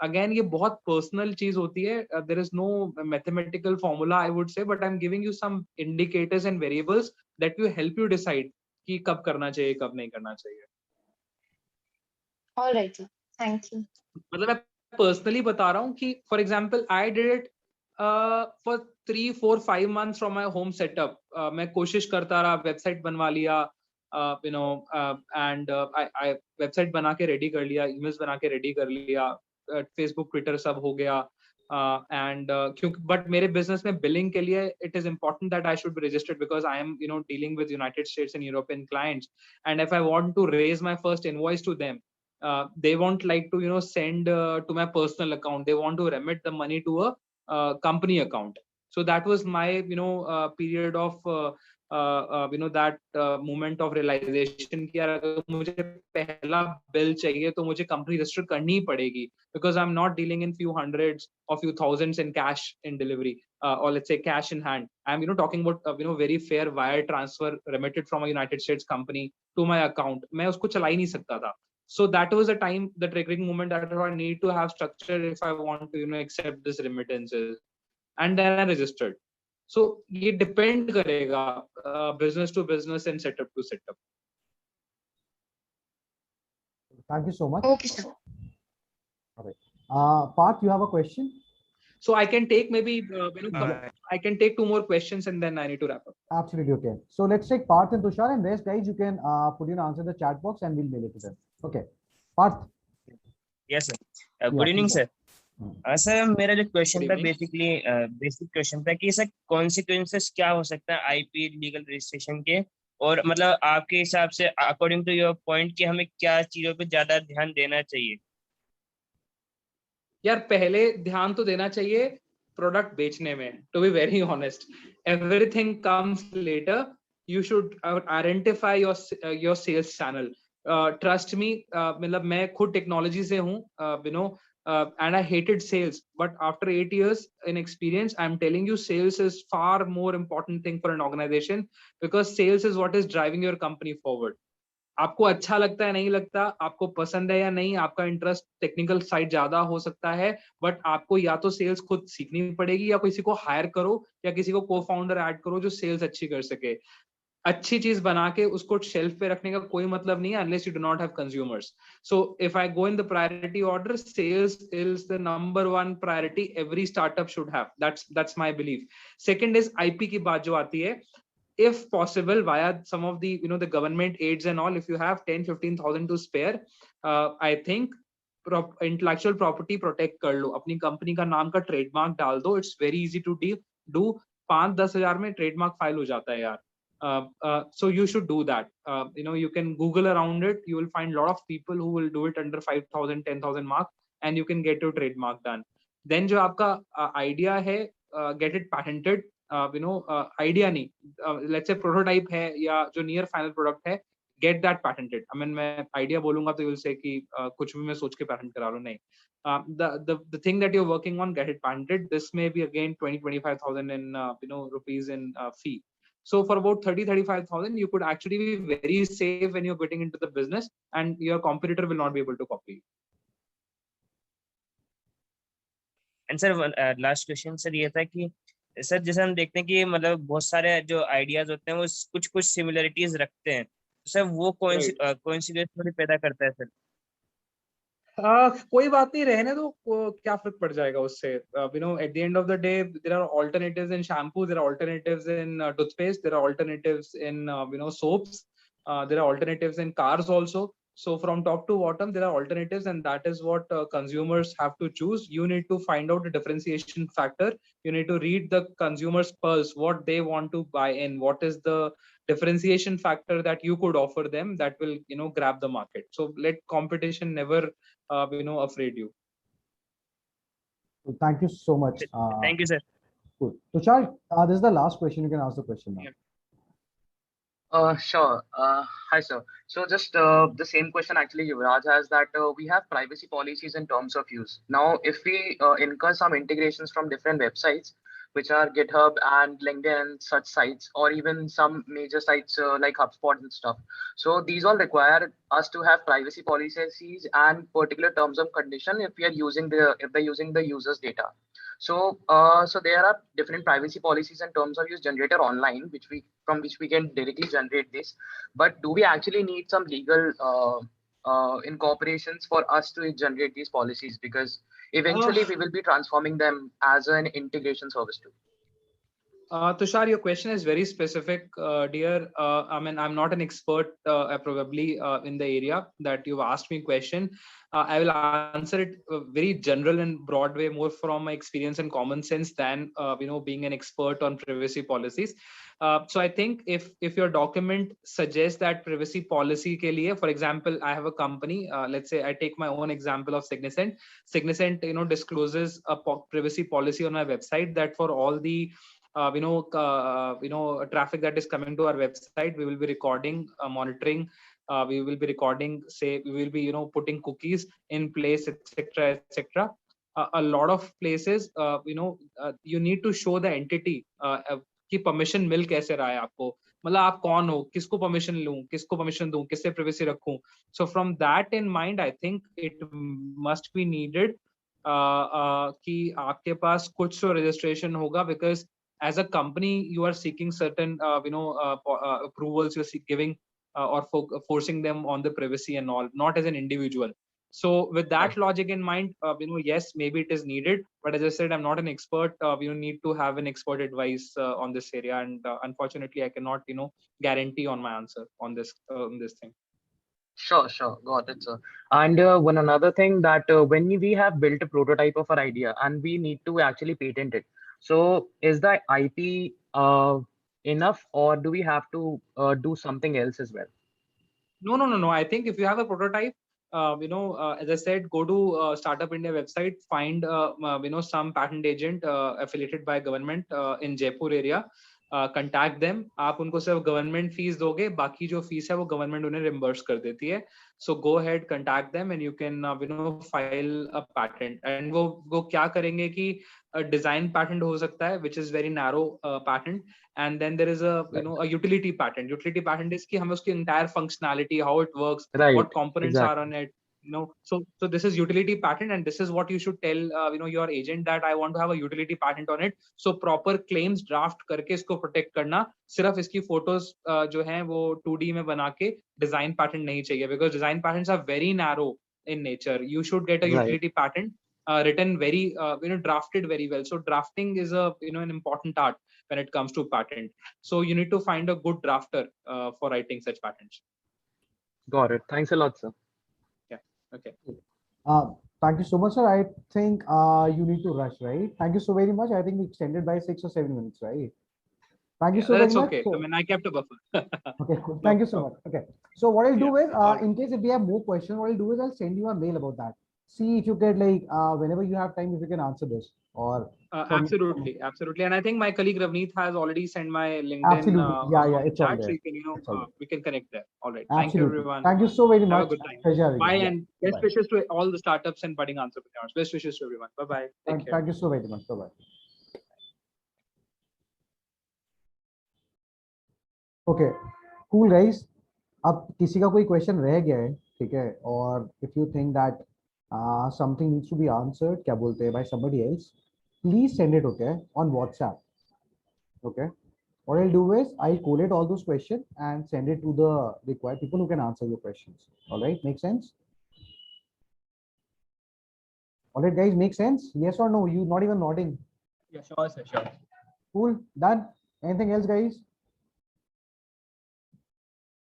Again, ये बहुत personal चीज होती है. There is no mathematical formula, I would say, but I'm giving you some indicators and variables that will help you decide कि कब करना चाहिए, कब नहीं करना चाहिए. All right, sir. Thank you. मतलब मैं personally बता रहा हूँ कि, for example, I did it for 3, 4, 5 months from my home setup. मैं कोशिश करता रहा, website बनवा लिया, and I website बना के ready कर लिया, emails बना के ready कर लिया, Facebook, Twitter सब हो गया. And क्योंकि but मेरे business में billing के लिए it is important that I should be registered, because I am dealing with United States and European clients, and if I want to raise my first invoice to them, they won't like to send to my personal account. They want to remit the money to a company account. So that was my period of that moment of realization कि यार अगर मुझे पहला bill चाहिए तो मुझे company register करनी ही पड़ेगी, because I'm not dealing in few hundreds or few thousands in cash in delivery, or let's say cash in hand. I'm talking about very fair wire transfer remitted from a United States company to my account. मैं उसको चला ही नहीं सकता था. So that was the time, the triggering moment, that I need to have structure if I want to accept this remittances, and then I registered. So ये depend करेगा business to business and setup to setup. Thank you so much. Okay, sir. All right. Parth, you have a question? So I can take maybe I can take 2 more questions and then I need to wrap up. Absolutely, okay. So let's take Parth and Tushar, and rest guys, you can put answer in the chat box and we'll mail it to them. Okay. Parth. Yes, sir. Good evening, sir. Sir मेरा जो question था basically basic question था कि sir consequences क्या हो सकता है IP legal registration के, और मतलब आपके हिसाब से अकॉर्डिंग टू योर पॉइंट कि हमें क्या चीजों पे ज्यादा ध्यान देना चाहिए? यार पहले ध्यान तो देना चाहिए प्रोडक्ट बेचने में. To be very honest, everything comes later. You should identify your sales channel. Trust me, मतलब मैं खुद टेक्नोलॉजी से हूँ, and I hated sales, but after 8 years in experience, I'm telling you, sales is far more important thing for an organization, because sales is what is driving your company forward. आपको अच्छा लगता है नहीं लगता, आपको पसंद है या नहीं, आपका इंटरेस्ट टेक्निकल साइड ज्यादा हो सकता है, बट आपको या तो सेल्स खुद सीखनी पड़ेगी या किसी को हायर करो या किसी को को फाउंडर ऐड करो जो सेल्स अच्छी कर सके। अच्छी चीज बना के उसको शेल्फ पे रखने का कोई मतलब नहीं है unless you do not have consumers. So if I go in the priority order, sales is the number one priority every startup should have. That's my belief. Second is IP की बात जो आती है, if possible via some of the the government aids and all, if you have 10-15,000 to spare, I think intellectual property protect कर लो, अपनी company का नाम का ट्रेडमार्क डाल दो, it's very easy to do। 5-10 हजार में ट्रेडमार्क फाइल हो जाता है यार। So you should do that. You can Google around it, you will find a lot of people who will do it under 5,000 10,000 mark, and you can get your trademark done. Then जो आपका idea है, get it patented। idea नहीं, let's say prototype है या जो near final product है, get that patented। I mean मैं idea बोलूंगा तो you'll say कि कुछ भी मैं सोच के patent करा लूं, नहीं। The thing that you're working on, get it patented। This may be again 20-25,000 in rupees in fee। So for about 30-35,000, you could actually be very safe when you're getting into the business, and your competitor will not be able to copy you. And sir, last question sir ये था कि sir जैसे हम देखते हैं कि मतलब बहुत सारे जो आइडियाज होते हैं वो कुछ कुछ सिमिलरिटीज रखते हैं, सर वो कोइंसिडेंस थोड़ी पैदा करता है सर। कोई बात नहीं, रहने दो, क्या फर्क पड़ जाएगा उससे। at the end of the day, there are alternatives in shampoo, there are alternatives in toothpaste, there are alternatives in soaps, there are alternatives in cars also। So from top to bottom there are alternatives, and that is what consumers have to choose। You need to find out the differentiation factor, you need to read the consumer's pulse, what they want to buy in, what is the differentiation factor that you could offer them that will grab the market। So let competition never afraid you। Thank you so much. Thank you sir। Cool. Tushar, this is the last question. You can ask the question now. Yeah. Sure. Hi, sir. So just the same question actually Yuvraj has, that we have privacy policies and terms of use. Now, if we incur some integrations from different websites, which are GitHub and LinkedIn and such sites, or even some major sites like HubSpot and stuff. So these all require us to have privacy policies and particular terms of condition if they're using the user's data. So so there are different privacy policies and terms of use generator online, from which we can directly generate this. But do we actually need some legal incorporations for us to generate these policies? Because eventually we will be transforming them as an integration service too. Tushar, your question is very specific, dear. I mean, I'm not an expert probably in the area that you've asked me question. I will answer it very general and broad way, more from my experience and common sense than being an expert on privacy policies। So I think if your document suggests that privacy policy ke liye, for example, I have a company, let's say I take my own example of Signicent। Signicent discloses a privacy policy on my website that for all the traffic that is coming to our website, we will be recording, monitoring, we will be recording, say we will be putting cookies in place, etc, etc। A lot of places you need to show the entity कि permission मिल कैसे रहा है आपको, मतलब आप कौन हो, किसको परमिशन लूं, किसको परमिशन दूं, किससे प्राइवेसी रखूं। So from that in mind I think it must be needed कि आपके पास कुछ तो रजिस्ट्रेशन होगा, because as a company you are seeking certain approvals, you're giving or forcing them on the privacy and all, not as an individual। So with that logic in mind, yes, maybe it is needed, but as I said, I'm not an expert। You need to have an expert advice on this area, and unfortunately I cannot guarantee on my answer on this thing। Sure, got it, sir। And one another thing, that when we have built a prototype of our idea and we need to actually patent it, so is the IP enough, or do we have to do something else as well? No, I think if you have a prototype, as I said, go to Startup India website, find some patent agent affiliated by government in Jaipur area, contact them. आप उनको सिर्फ government fees दोगे, बाकी जो fees है वो government उन्हें reimburse कर देती है. So go ahead, contact them, and you can file a patent. And वो क्या करेंगे कि डिजाइन पैटेंट हो सकता है, which is very narrow patent, and then there is a utility patent. Utility patent is कि हमें उसकी entire functionality, how it works, what components are on it. So this is utility patent, and this is what you should tell your agent that I want to have a utility patent on it. So proper claims draft करके इसको protect करना, सिर्फ इसकी photos जो हैं वो 2D में बना के design patent नहीं चाहिए, because design patents are very narrow in nature. You should get a utility patent written very drafted very well. So drafting is an important art when it comes to patent. So you need to find a good drafter for writing such patents. Got it. Thanks a lot, sir. Okay. Thank you so much, sir. I think you need to rush, right? Thank you so very much. I think we extended by 6 or 7 minutes, right? Thank you so very much. That's okay. So, I mean, I kept a buffer. Okay, cool. Thank you so much. Okay. So what I'll do is, in case if we have more questions, what I'll do is I'll send you a mail about that. See if you get whenever you have time, if you can answer this or. Absolutely. And I think my colleague Ravneet has already sent my LinkedIn. Absolutely. Yeah, it's all chat, there. so you can, we can connect there. All right. Absolutely. Thank you, everyone. Thank you so very much. Have a good time. Pleasure. Bye, Yeah. and best wishes to all the startups and budding entrepreneurs. Best wishes to everyone. Bye-bye. Take care. Thank you so very much. Bye-bye. Okay, cool guys. अब किसी का कोई question रह गया है, ठीक है, और if you think that something needs to be answered, क्या बोलते हैं, by somebody else, please send it, okay, on WhatsApp. Okay, what I'll do is I'll collate all those questions and send it to the required people who can answer your questions. All right, make sense? All right, guys, make sense? Yes or no? You not even nodding. Yeah, sure, sir, sure. Cool, done. Anything else, guys?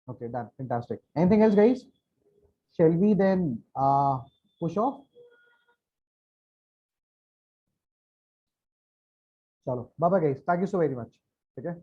Okay, done. Fantastic. Anything else, guys? Shall we then push off? Chalo. Bye bye, guys. Thank you so very much. Okay.